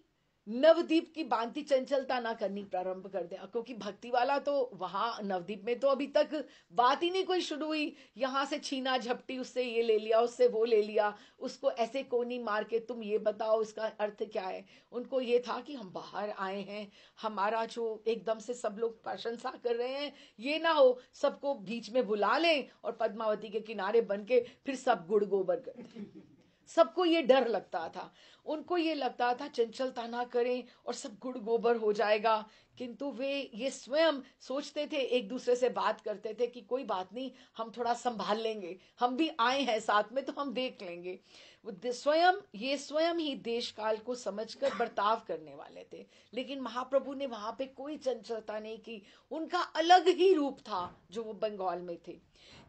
नवदीप की भांति चंचलता ना करनी प्रारंभ कर दे, क्योंकि भक्ति वाला तो वहां नवदीप में तो अभी तक बात ही नहीं कोई शुरू हुई। यहां से छीना झपटी, उससे ये ले लिया, उससे वो ले लिया, उसको ऐसे कोनी मार के तुम ये बताओ इसका अर्थ क्या है। उनको ये था कि हम बाहर आए हैं, हमारा जो एकदम से सब लोग प्रशंसा कर रहे हैं, ये ना हो सबको बीच में बुला लें और पद्मावती के किनारे बन के फिर सब गुड़ गोबर कर दें। सबको ये डर लगता था, उनको ये लगता था चंचलता ना करें और सब गुड़ गोबर हो जाएगा। किंतु वे ये स्वयं सोचते थे, एक दूसरे से बात करते थे कि कोई बात नहीं, हम थोड़ा संभाल लेंगे, हम भी आए हैं साथ में तो हम देख लेंगे। स्वयं ही देश काल को समझकर बर्ताव करने वाले थे। लेकिन महाप्रभु ने वहां पे कोई चंचलता नहीं की, उनका अलग ही रूप था जो वो बंगाल में थे।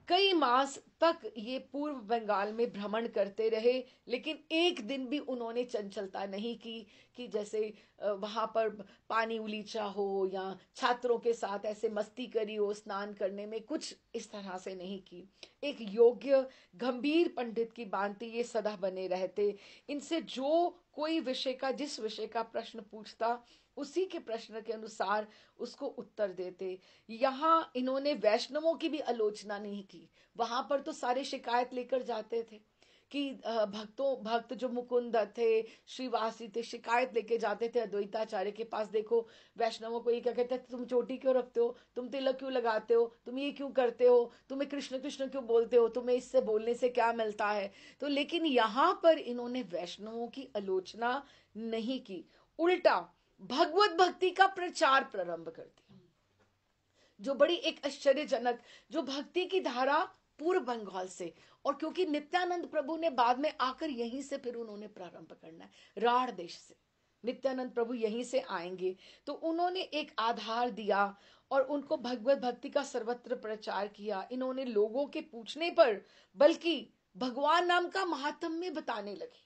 कई मास तक ये पूर्व बंगाल में भ्रमण करते रहे, लेकिन एक दिन भी उन्होंने चंचलता नहीं की कि जैसे वहां पर पानी उलीचा हो या छात्रों के साथ ऐसे मस्ती करी हो, स्नान करने में कुछ इस तरह से नहीं की। एक योग्य गंभीर पंडित की भांति ये सदा बने रहते। इनसे जो कोई विषय का, जिस विषय का प्रश्न पूछता, उसी के प्रश्न के अनुसार उसको उत्तर देते। यहाँ इन्होंने वैष्णवों की भी आलोचना नहीं की। वहां पर तो सारे शिकायत लेकर जाते थे कि भक्त जो मुकुंद थे, श्रीवासी थे, शिकायत लेके जाते थे अद्वैताचार्य के पास, देखो वैष्णवों को ये क्या कहते थे, तुम चोटी क्यों रखते हो, तुम तिलक क्यों लगाते हो, तुम ये क्यों करते हो, तुम्हें कृष्ण कृष्ण क्यों बोलते हो, तुम्हें इससे बोलने से क्या मिलता है। तो लेकिन यहाँ पर इन्होंने वैष्णवों की आलोचना नहीं की, उल्टा भगवत भक्ति का प्रचार प्रारंभ कर दिया, जो बड़ी एक आश्चर्यजनक, जो भक्ति की धारा पूर्व बंगाल से। और क्योंकि नित्यानंद प्रभु ने बाद में आकर यहीं से फिर उन्होंने प्रारंभ करना है, राढ़ देश से नित्यानंद प्रभु यहीं से आएंगे, तो उन्होंने एक आधार दिया और उनको भगवत भक्ति का सर्वत्र प्रचार किया। इन्होंने लोगों के पूछने पर बल्कि भगवान नाम का महात्म्य बताने लगे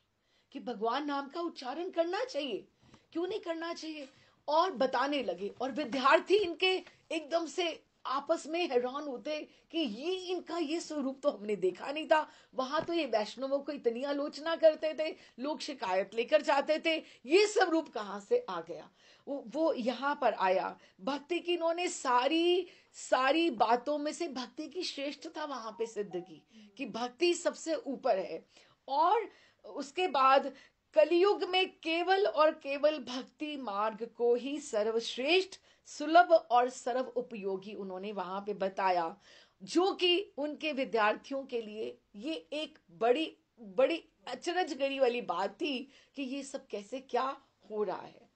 कि भगवान नाम का उच्चारण करना चाहिए, क्यों नहीं करना चाहिए, और बताने लगे। और विद्यार्थी इनके एकदम से आपस में हैरान होते कि ये इनका ये स्वरूप तो हमने देखा नहीं था। वहां तो ये वैष्णवों को इतनी आलोचना करते थे, लोग शिकायत लेकर जाते थे, ये सब रूप कहाँ से आ गया। वो यहाँ पर आया। भक्ति की इन्होंने सारी सारी बातों में से भक्ति की श्रेष्ठता वहां पे सिद्ध की कि भक्ति सबसे ऊपर है। और उसके बाद कलयुग में केवल और केवल भक्ति मार्ग को ही सर्वश्रेष्ठ, सुलभ और सर्व उपयोगी उन्होंने वहां पे बताया, जो कि उनके विद्यार्थियों के लिए ये एक बड़ी बड़ी अचरज गरी वाली बात थी कि ये सब कैसे क्या हो रहा है।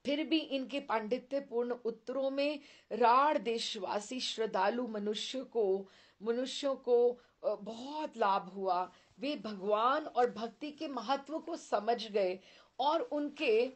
फिर भी इनके पांडित्यपूर्ण उत्तरों में राढ़ देशवासी श्रद्धालु मनुष्यों को बहुत लाभ हुआ। वे भगवान और भक्ति के महत्व को समझ गए और उनके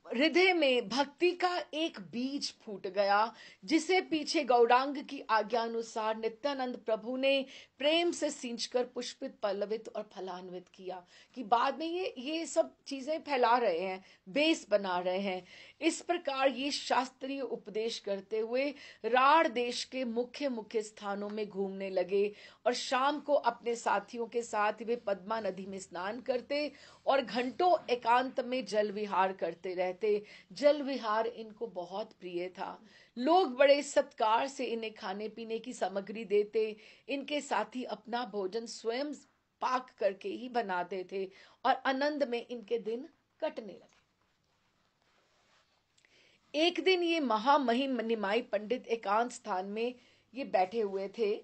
हृदय में भक्ति का एक बीज फूट गया, जिसे पीछे गौरांग की आज्ञा अनुसार नित्यानंद प्रभु ने प्रेम से सींचकर पुष्पित, पल्लवित और फलान्वित किया। कि बाद में ये सब चीजें फैला रहे हैं, बेस बना रहे हैं। इस प्रकार ये शास्त्रीय उपदेश करते हुए राढ़ देश के मुख्य मुख्य स्थानों में घूमने लगे और शाम को अपने साथियों के साथ वे पद्मा नदी में स्नान करते और घंटों एकांत में जल विहार करते रहते। जल विहार इनको बहुत प्रिय था। लोग बड़े सत्कार से इन्हें खाने पीने की सामग्री देते। इनके साथी अपना भोजन स्वयं पाक करके ही बनाते थे और आनंद में इनके दिन कटने लगे। एक दिन ये महामहिम निमाई पंडित एकांत स्थान में ये बैठे हुए थे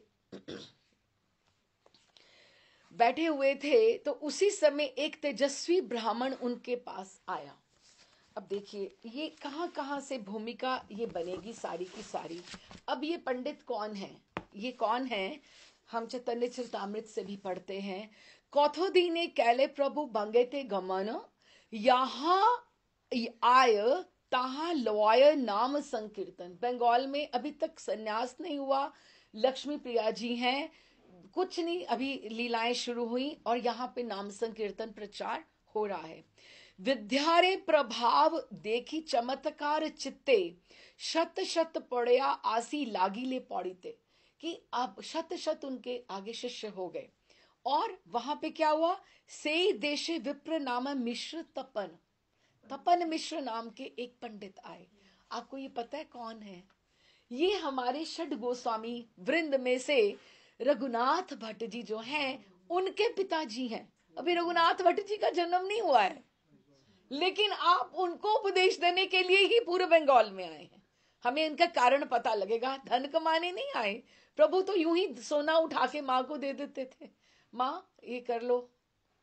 बैठे हुए थे, तो उसी समय एक तेजस्वी ब्राह्मण उनके पास आया। अब देखिए ये कहाँ कहाँ से भूमिका ये बनेगी सारी की सारी। अब ये पंडित कौन है, ये कौन है, हम चैतन्य चरितामृत से भी पढ़ते हैं। कौथोदी ने कैले प्रभु बंगेते गमन, यहाँ आय तहा लॉय नाम संकीर्तन। बंगाल में अभी तक संन्यास नहीं हुआ, लक्ष्मी प्रिया जी हैं, कुछ नहीं, अभी लीलाएं शुरू हुई और यहाँ पे नाम संकीर्तन प्रचार हो रहा है। विद्यारे प्रभाव देखी चमत्कार चित्ते, शत शत पड़या आसी लागिले पौड़ीते। कि अब शत शत उनके आगे शिष्य हो गए। और वहां पे क्या हुआ, से देशे विप्र नाम मिश्र तपन, तपन मिश्र नाम के एक पंडित आए। आपको ये पता है कौन है? ये हमारे षड गोस्वामी वृंद में से रघुनाथ भट्ट जी जो हैं, उनके पिताजी हैं। अभी रघुनाथ भट्ट जी का जन्म नहीं हुआ है, लेकिन आप उनको उपदेश देने के लिए ही पूरे बंगाल में आए हैं। हमें इनका कारण पता लगेगा, धन कमाने नहीं आए। प्रभु तो यूं ही सोना उठा के माँ को दे देते थे, माँ ये कर लो,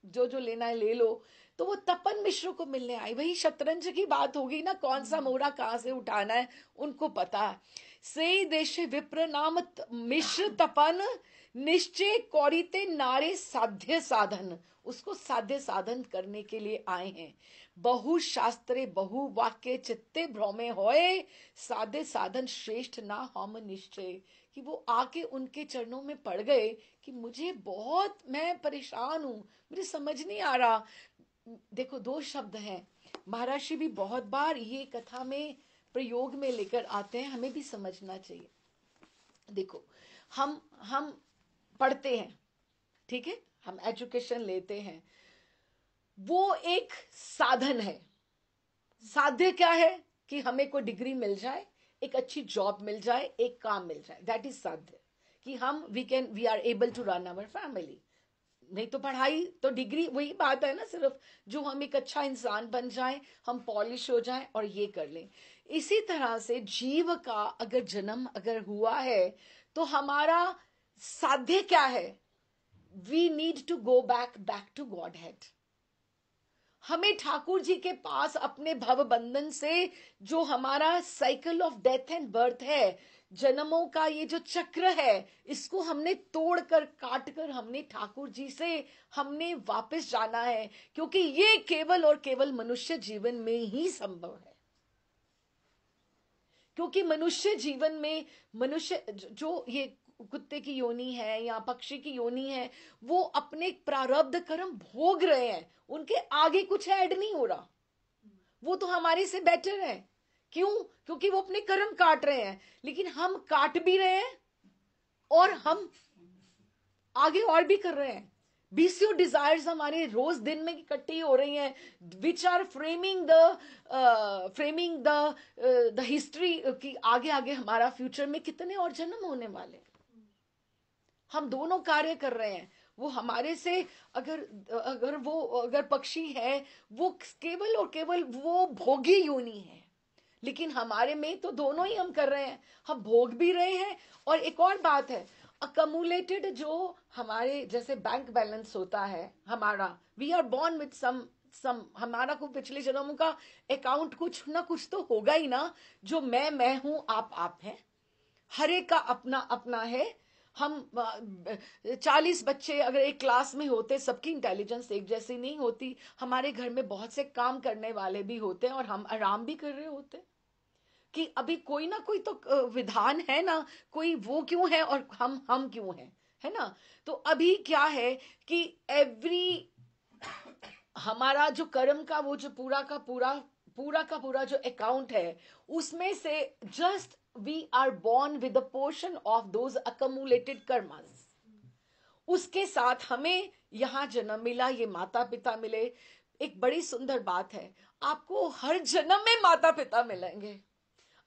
जो जो लेना है ले लो। तो वो तपन मिश्र को मिलने आई। वही शतरंज की बात होगी ना, कौन सा मोहरा कहां से उठाना है उनको पता है। से देश विप्र नाम मिश्र तपन, निश्चय कौरिते नारे साध्य साधन। उसको साध्य साधन करने के लिए आए हैं। बहु शास्त्रे बहु वाक्य चित्ते भ्रमे होए, साध्य साधन श्रेष्ठ ना हम निश्चय। कि वो आके उनके चरणों में पड़ गए कि मुझे बहुत, मैं परेशान हूं, मुझे समझ नहीं आ रहा। देखो दो शब्द हैं, महर्षि भी बहुत बार ये कथा में प्रयोग में लेकर आते हैं, हमें भी समझना चाहिए। देखो हम पढ़ते हैं, ठीक है, हम एजुकेशन लेते हैं, वो एक साधन है। साध्य क्या है कि हमें कोई डिग्री मिल जाए, एक अच्छी जॉब मिल जाए, एक काम मिल जाए, दैट इज साध्य। कि हम we are able to run our family. नहीं तो पढ़ाई तो डिग्री वही बात है ना, सिर्फ जो हम एक अच्छा इंसान बन जाए, हम पॉलिश हो जाए और ये कर लें। इसी तरह से जीव का अगर जन्म अगर हुआ है, तो हमारा साध्य क्या है? We need to go back to godhead. हमें ठाकुर जी के पास अपने भव बंधन से, जो हमारा cycle of death and birth है, जन्मों का ये जो चक्र है, इसको हमने तोड़कर काटकर हमने ठाकुर जी से हमने वापस जाना है। क्योंकि ये केवल और केवल मनुष्य जीवन में ही संभव है। क्योंकि मनुष्य जीवन में मनुष्य जो ये कुत्ते की योनि है या पक्षी की योनि है, वो अपने प्रारब्ध कर्म भोग रहे हैं, उनके आगे कुछ ऐड नहीं हो रहा। वो तो हमारे से बेटर है। क्यों? क्योंकि वो अपने कर्म काट रहे हैं, लेकिन हम काट भी रहे हैं और हम आगे और भी कर रहे हैं। बीसियों डिजायर्स हमारे रोज दिन में इकट्ठी हो रही हैं, which are framing the history की आगे आगे हमारा फ्यूचर में कितने और जन्म होने वाले। हम दोनों कार्य कर रहे हैं। वो हमारे से अगर पक्षी है, वो केवल और केवल वो भोगी योनि है, लेकिन हमारे में तो दोनों ही हम कर रहे हैं, हम भोग भी रहे हैं। और एक और बात है, अकमुलेटेड जो हमारे जैसे बैंक बैलेंस होता है हमारा, we are born with some हमारा को पिछले जन्मों का अकाउंट कुछ ना कुछ तो होगा ही ना। जो मैं हूं, आप हैं, हर एक का अपना अपना है। हम 40 बच्चे अगर एक क्लास में होते, सबकी इंटेलिजेंस एक जैसी नहीं होती। हमारे घर में बहुत से काम करने वाले भी होते हैं और हम आराम भी कर रहे होते। कि अभी कोई ना कोई तो विधान है ना, कोई वो क्यों है और हम क्यों हैं, है ना। तो अभी क्या है कि एवरी हमारा जो कर्म का वो जो पूरा का पूरा जो अकाउंट है, उसमें से just we are born with a portion of those accumulated karmas. उसके साथ हमें यहां जन्म मिला, ये माता पिता मिले। एक बड़ी सुंदर बात है, आपको हर जन्म में माता पिता मिलेंगे।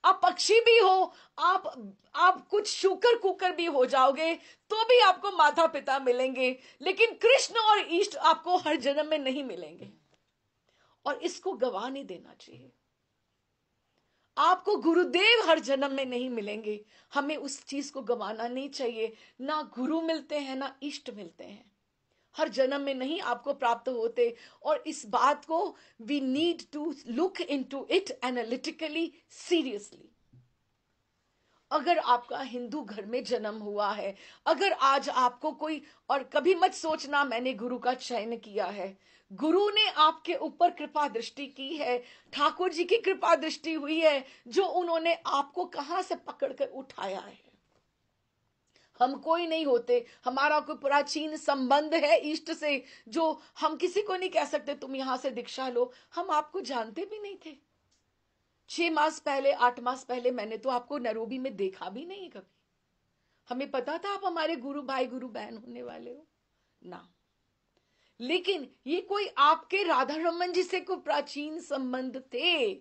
आप पक्षी भी हो, आप कुछ शुकर कुकर भी हो जाओगे, तो भी आपको माता पिता मिलेंगे। लेकिन कृष्ण और इष्ट आपको हर जन्म में नहीं मिलेंगे, और इसको गवा नहीं देना चाहिए। आपको गुरुदेव हर जन्म में नहीं मिलेंगे, हमें उस चीज को गंवाना नहीं चाहिए। ना गुरु मिलते हैं ना इष्ट मिलते हैं, हर जन्म में नहीं आपको प्राप्त होते। और इस बात को we need to look into it analytically, seriously. अगर आपका हिंदू घर में जन्म हुआ है, अगर आज आपको कोई, और कभी मत सोचना मैंने गुरु का चयन किया है, गुरु ने आपके ऊपर कृपा दृष्टि की है, ठाकुर जी की कृपा दृष्टि हुई है, जो उन्होंने आपको कहां से पकड़कर उठाया है। हम कोई नहीं होते, हमारा कोई प्राचीन संबंध है इष्ट से, जो हम किसी को नहीं कह सकते तुम यहां से दीक्षा लो। हम आपको जानते भी नहीं थे, 6 मास पहले 8 मास पहले मैंने तो आपको नैरोबी में देखा भी नहीं कभी। हमें पता था आप हमारे गुरु भाई गुरु बहन होने वाले हो ना, लेकिन ये कोई आपके राधा रमन जी से कोई प्राचीन संबंध थे,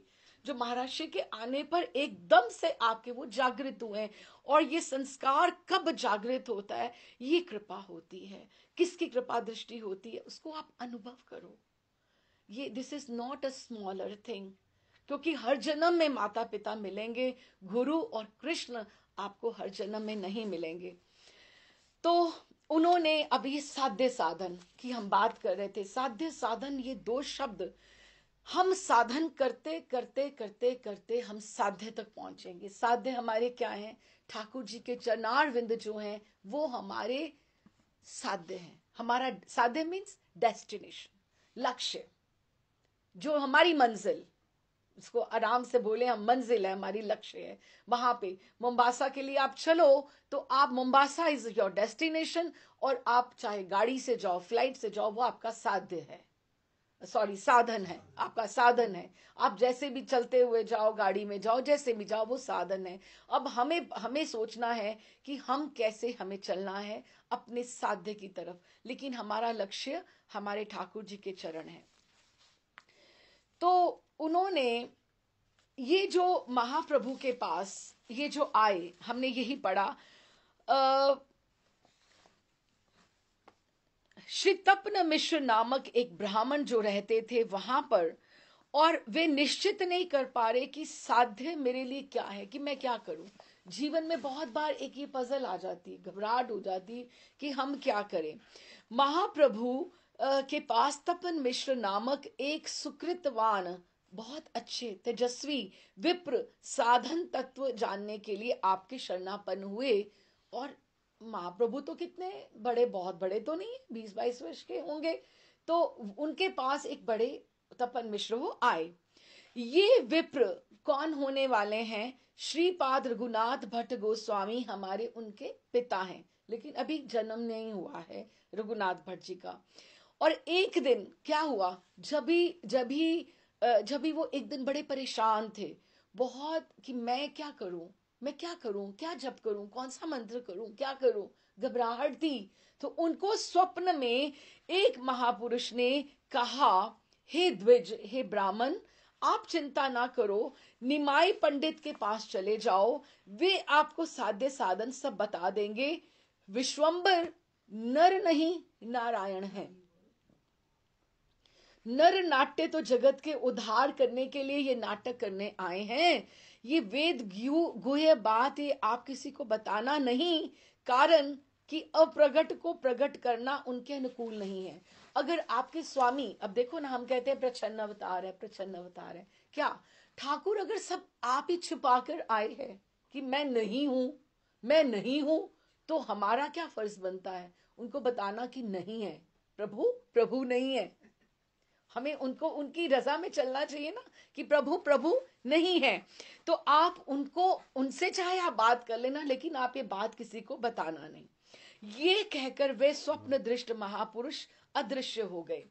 जो महाराष्ट्र के आने पर एकदम से आपके वो जागृत हुए। और ये संस्कार कब जागृत होता है? ये कृपा होती है। किसकी कृपा दृष्टि होती है उसको आप अनुभव करो। ये this is not a smaller thing, क्योंकि हर जन्म में माता पिता मिलेंगे, गुरु और कृष्ण आपको हर जन्म में नहीं मिलेंगे। तो उन्होंने, अभी साध्य साधन की हम बात कर रहे थे, साध्य साधन ये दो शब्द, हम साधन करते करते करते करते हम साध्य तक पहुंचेंगे। साध्य हमारे क्या है? ठाकुर जी के चरणार विंद जो हैं वो हमारे साध्य हैं। हमारा साध्य मीन्स डेस्टिनेशन, लक्ष्य, जो हमारी मंजिल, इसको आराम से बोले हम, मंजिल है हमारी, लक्ष्य है। वहां पे मोम्बासा के लिए आप चलो तो आप, मोम्बासा इज योर डेस्टिनेशन, और आप चाहे गाड़ी से जाओ फ्लाइट से जाओ, वो आपका साध्य है, सॉरी साधन है, आपका साधन है। आप जैसे भी चलते हुए जाओ, गाड़ी में जाओ, जैसे भी जाओ, वो साधन है। अब हमें हमें सोचना है कि हम कैसे, हमें चलना है अपने साध्य की तरफ, लेकिन हमारा लक्ष्य हमारे ठाकुर जी के चरण है। तो उन्होंने ये जो महाप्रभु के पास ये जो आए, हमने यही पढ़ा, श्री तपन मिश्र नामक एक ब्राह्मण जो रहते थे वहां पर, और वे निश्चित नहीं कर पा रहे कि साध्य मेरे लिए क्या है, कि मैं क्या करूं। जीवन में बहुत बार एक ये पजल आ जाती, घबराहट हो जाती कि हम क्या करें। महाप्रभु के पास तपन मिश्र नामक एक सुकृतवान, बहुत अच्छे तेजस्वी विप्र साधन तत्व जानने के लिए आपके शरणापन्न हुए। और महाप्रभु तो कितने बड़े, बहुत बड़े तो नहीं, 20-22 वर्ष के होंगे, तो उनके पास एक बड़े तपन मिश्र वो आए। ये विप्र कौन होने वाले हैं? श्रीपाद रघुनाथ भट्ट गोस्वामी हमारे उनके पिता हैं, लेकिन अभी जन्म नहीं हुआ है रघुनाथ भट्ट जी का। और एक दिन क्या हुआ, जब भी वो एक दिन बड़े परेशान थे बहुत, कि मैं क्या करूं, मैं क्या करूं, क्या जप करूं, कौन सा मंत्र करूं, क्या करूं, घबराहट थी। तो उनको स्वप्न में एक महापुरुष ने कहा, हे द्विज, हे ब्राह्मण, आप चिंता ना करो, निमाई पंडित के पास चले जाओ, वे आपको साध्य साधन सब बता देंगे। विश्वंबर नर नहीं नारायण है। नर नाट्य तो जगत के उद्धार करने के लिए ये नाटक करने आए हैं। ये वेद गुह्य बात ये आप किसी को बताना नहीं, कारण कि अप्रगट को प्रगट करना उनके अनुकूल नहीं है। अगर आपके स्वामी, अब देखो ना, हम कहते हैं प्रच्छन्न अवतार है, प्रच्छन्न अवतार है, क्या ठाकुर अगर सब आप ही छुपा कर आए हैं कि मैं नहीं हूं, मैं नहीं हूं, तो हमारा क्या फर्ज बनता है? उनको बताना कि नहीं है, प्रभु प्रभु नहीं है। हमें उनको उनकी रजा में चलना चाहिए ना, कि प्रभु प्रभु नहीं है। तो आप उनको, उनसे चाहे आप बात कर लेना, लेकिन आप ये बात किसी को बताना नहीं। ये कहकर वे स्वप्न दृष्ट महापुरुष अदृश्य हो गए।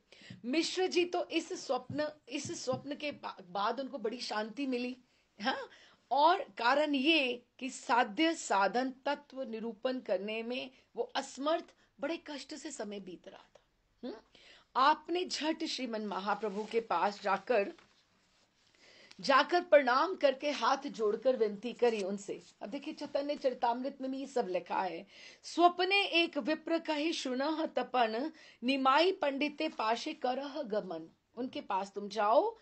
मिश्र जी तो इस स्वप्न के बाद उनको बड़ी शांति मिली, हाँ। और कारण ये कि साध्य साधन तत्व निरूपण करने में वो असमर्थ, बड़े कष्ट से समय बीत रहा था। आपने झट श्रीमन महाप्रभु के पास जाकर प्रणाम करके हाथ जोड़कर विनती करी उनसे। अब देखिए चैतन्य चरितामृत में भी ये सब लिखा है। स्वप्ने एक विप्र कहे सुनह तपन, निमाई पंडिते पाशे करह गमन। उनके पास तुम जाओ,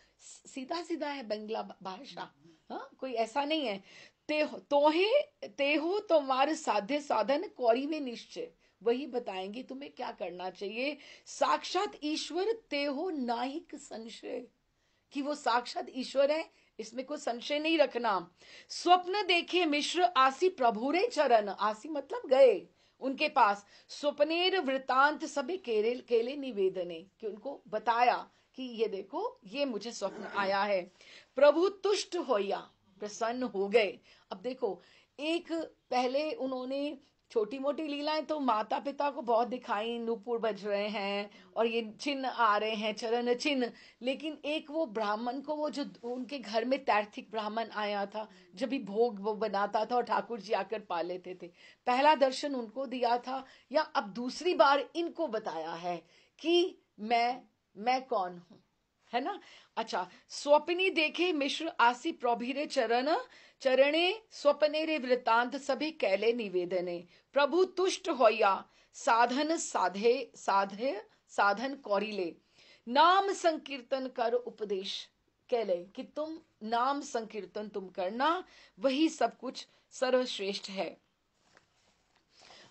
सीधा सीधा है बंगला भाषा, हाँ कोई ऐसा नहीं है। ते हो तुम्हारे साध्य साधन कौरी में निश्चय, वही बताएंगे तुम्हें क्या करना चाहिए। साक्षात ईश्वर ते हो नाहिक संशय, कि वो साक्षात ईश्वर है, इसमें कोई संशय नहीं रखना। स्वप्न देखे मिश्र आसी प्रभु रे चरण, आसी मतलब गए उनके पास। स्वप्नेर वृतांत सभी केले केले निवेदने, कि उनको बताया कि ये देखो ये मुझे स्वप्न आया है। प्रभु तुष्ट होया, प्रसन्न हो गए। अब देखो, एक पहले उन्होंने छोटी मोटी लीलाएं तो माता पिता को बहुत दिखाई, नूपुर बज रहे हैं और ये चिन्ह आ रहे हैं, चरण चिन्ह। लेकिन एक वो ब्राह्मण को, वो जो उनके घर में तैर्थिक ब्राह्मण आया था, जब भी भोग वो बनाता था और ठाकुर जी आकर पा लेते थे, पहला दर्शन उनको दिया था, या अब दूसरी बार इनको बताया है कि मैं कौन हूं, है ना। अच्छा, स्वप्नी देखे मिश्र आसी प्रभीरे चरण, चरणे स्वप्ने रे वृतांत सभी कैले निवेदने। प्रभु तुष्ट होया, साधन साधे साधे साधन कौरिले, नाम संकीर्तन कर उपदेश कैले, कि तुम नाम संकीर्तन तुम करना, वही सब कुछ सर्वश्रेष्ठ है।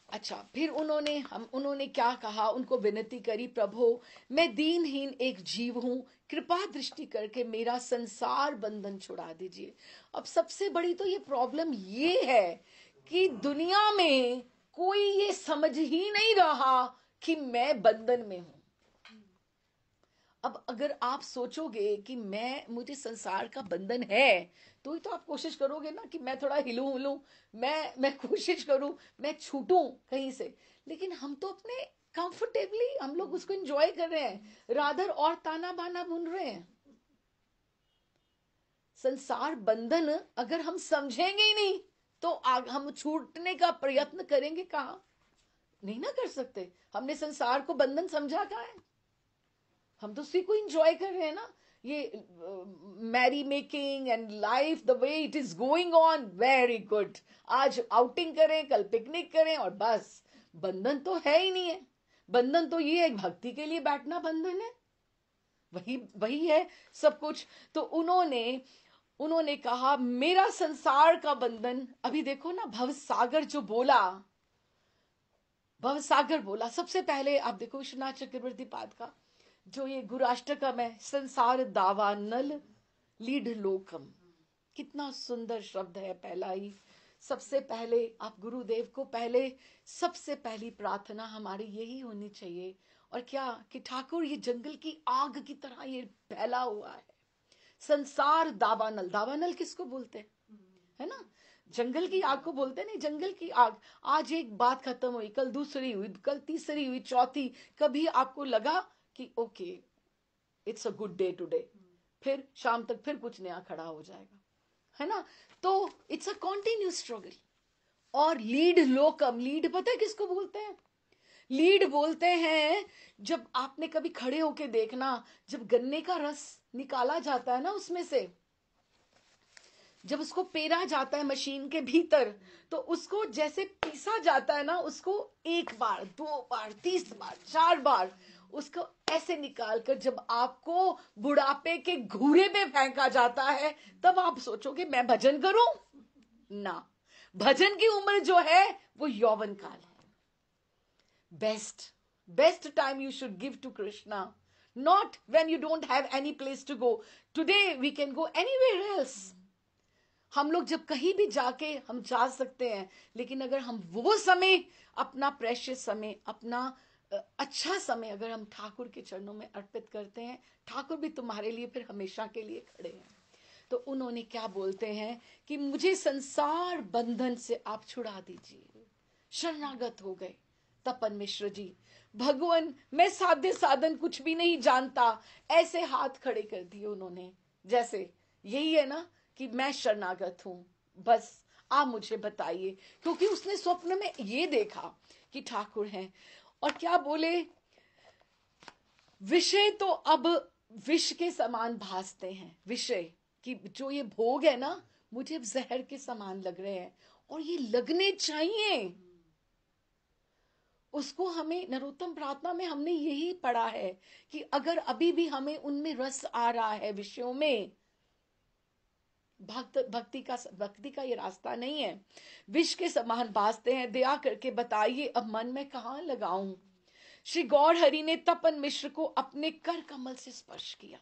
अच्छा, फिर उन्होंने क्या कहा, उनको विनती करी, प्रभु मैं दीनहीन एक जीव हूं, कृपा दृष्टि करके मेरा संसार बंधन छुड़ा दीजिए। अब सबसे बड़ी तो ये प्रॉब्लम ये है कि दुनिया में कोई ये समझ ही नहीं रहा कि मैं बंधन में हूं। अब अगर आप सोचोगे कि मुझे संसार का बंधन है, तो ही तो आप कोशिश करोगे ना कि मैं थोड़ा हिलूं हिलूं, मैं कोशिश करूं, मैं छूटूं कहीं से। लेकिन हम तो अपने कंफर्टेबली हम लोग उसको एंजॉय कर रहे हैं, राधर और ताना बाना बुन रहे हैं। संसार बंधन अगर हम समझेंगे ही नहीं, तो हम छूटने का प्रयत्न करेंगे कहां? नहीं ना कर सकते। हमने संसार को बंधन समझा कहां है? हम तो उसी को इंजॉय कर रहे हैं ना। ये merry making and life the way it is going on, very good. आज आउटिंग करें, कल पिकनिक करें, और बस। बंधन तो है ही नहीं है। बंधन तो ये है, भक्ति के लिए बैठना बंधन है, वही वही है सब कुछ। तो उन्होंने कहा मेरा संसार का बंधन। अभी देखो ना, भवसागर जो बोला, भवसागर बोला, सबसे पहले आप देखो विश्वनाथ चक्रवर्ती पाद का जो ये गुराष्टकम है, संसार दावा नल लीड लोकम, कितना सुंदर शब्द है पहला ही। सबसे पहले आप गुरुदेव को पहले, सबसे पहली प्रार्थना हमारी यही होनी चाहिए। और क्या कि ठाकुर ये जंगल की आग की तरह ये फैला हुआ है संसार दावानल। दावानल किसको बोलते हैं, है ना? जंगल की आग को बोलते नहीं, जंगल की आग। आज एक बात खत्म हुई, कल दूसरी हुई, कल तीसरी हुई, चौथी। कभी आपको लगा कि okay it's a good day today, फिर शाम तक फिर कुछ नया खड़ा हो जाएगा, है ना? तो इट्स अ कॉन्टिन्यूस स्ट्रगल। और लीड लोकम, लीड पता है किसको बोलते हैं? लीड बोलते हैं, जब आपने कभी खड़े होके देखना, जब गन्ने का रस निकाला जाता है ना उसमें से, जब उसको पेरा जाता है मशीन के भीतर, तो उसको जैसे पीसा जाता है ना, उसको एक बार, दो बार, 30 बार, 4 बार उसको ऐसे निकाल कर जब आपको बुढ़ापे के घूरे में फेंका जाता है, तब आप सोचोगे मैं भजन करूं ना। भजन की उम्र जो है वो यौवन काल है। Best time you should give to Krishna, not when you don't have any place to go. Today we can go anywhere else. हम लोग जब कहीं भी जाके हम जा सकते हैं, लेकिन अगर हम वो समय, अपना प्रेशियस समय, अपना अच्छा समय अगर हम ठाकुर के चरणों में अर्पित करते हैं, ठाकुर भी तुम्हारे लिए फिर हमेशा के लिए खड़े हैं। तो उन्होंने क्या बोलते हैं कि मुझे संसार बंधन से आप छुड़ा दीजिए। शरणागत हो गए तपन मिश्र जी। भगवान मैं साध्य साधन कुछ भी नहीं जानता, ऐसे हाथ खड़े कर दिए उन्होंने, जैसे यही है ना कि मैं शरणागत हूं, बस आप मुझे बताइए। क्योंकि उसने स्वप्न में ये देखा कि ठाकुर हैं। और क्या बोले, विषय तो अब विष के समान भासते हैं। विषय कि जो ये भोग है ना, मुझे जहर के समान लग रहे हैं, और ये लगने चाहिए। उसको हमें नरोत्तम प्रार्थना में हमने यही पढ़ा है कि अगर अभी भी हमें उनमें रस आ रहा है विषयों में, भक्ति का ये रास्ता नहीं है। विष के समान बासते हैं, दया करके बताइए अब मन में कहाँ लगाऊं। श्री गौर हरि ने तपन मिश्र को अपने कर कमल से स्पर्श किया,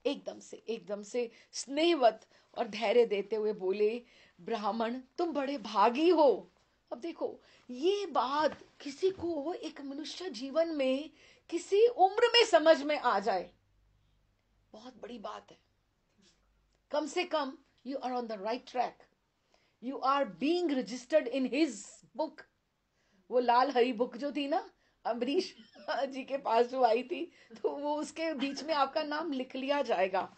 एकदम से स्नेहवत और धैर्य देते हुए बोले, ब्राह्मण तुम बड़े भागी हो। अब देखो, ये बात किसी को एक मनुष्य जीवन में किसी उम्र में समझ में आ जाए, बहुत बड़ी बात है। कम से कम you are on the right track, you are being registered in his book. वो लाल हरी बुक जो थी ना, अमरीश जी के पास जो आई थी, तो वो उसके बीच में आपका नाम लिख लिया जाएगा।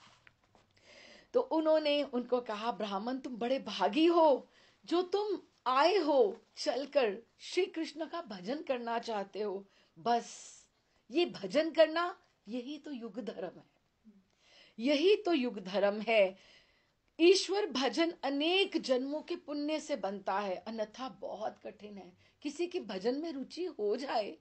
तो उन्होंने उनको कहा, ब्राह्मण तुम बड़े भागी हो जो तुम आए हो, चलकर श्री कृष्ण का भजन करना चाहते हो। बस ये भजन करना, यही तो युग धर्म है, यही तो युग धर्म है। ईश्वर भजन अनेक जन्मों के पुण्य से बनता है, अन्यथा बहुत कठिन है। किसी की भजन में रुचि हो जाए,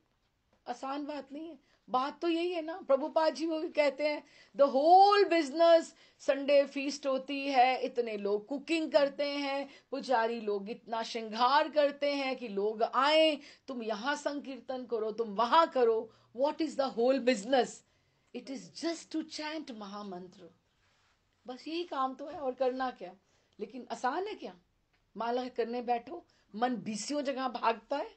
आसान बात नहीं है। बात तो यही है ना, प्रभुपाद जी वो भी कहते हैं, the whole business, Sunday feast होती है, इतने लोग कुकिंग करते हैं, पुजारी लोग इतना श्रृंगार करते हैं कि लोग आए, तुम यहां संकीर्तन करो, तुम वहां करो। What is the whole business? It is just to chant महामंत्र, बस यही काम तो है, और करना क्या। लेकिन आसान है क्या? माला करने बैठो, मन बीसियों जगह भागता है,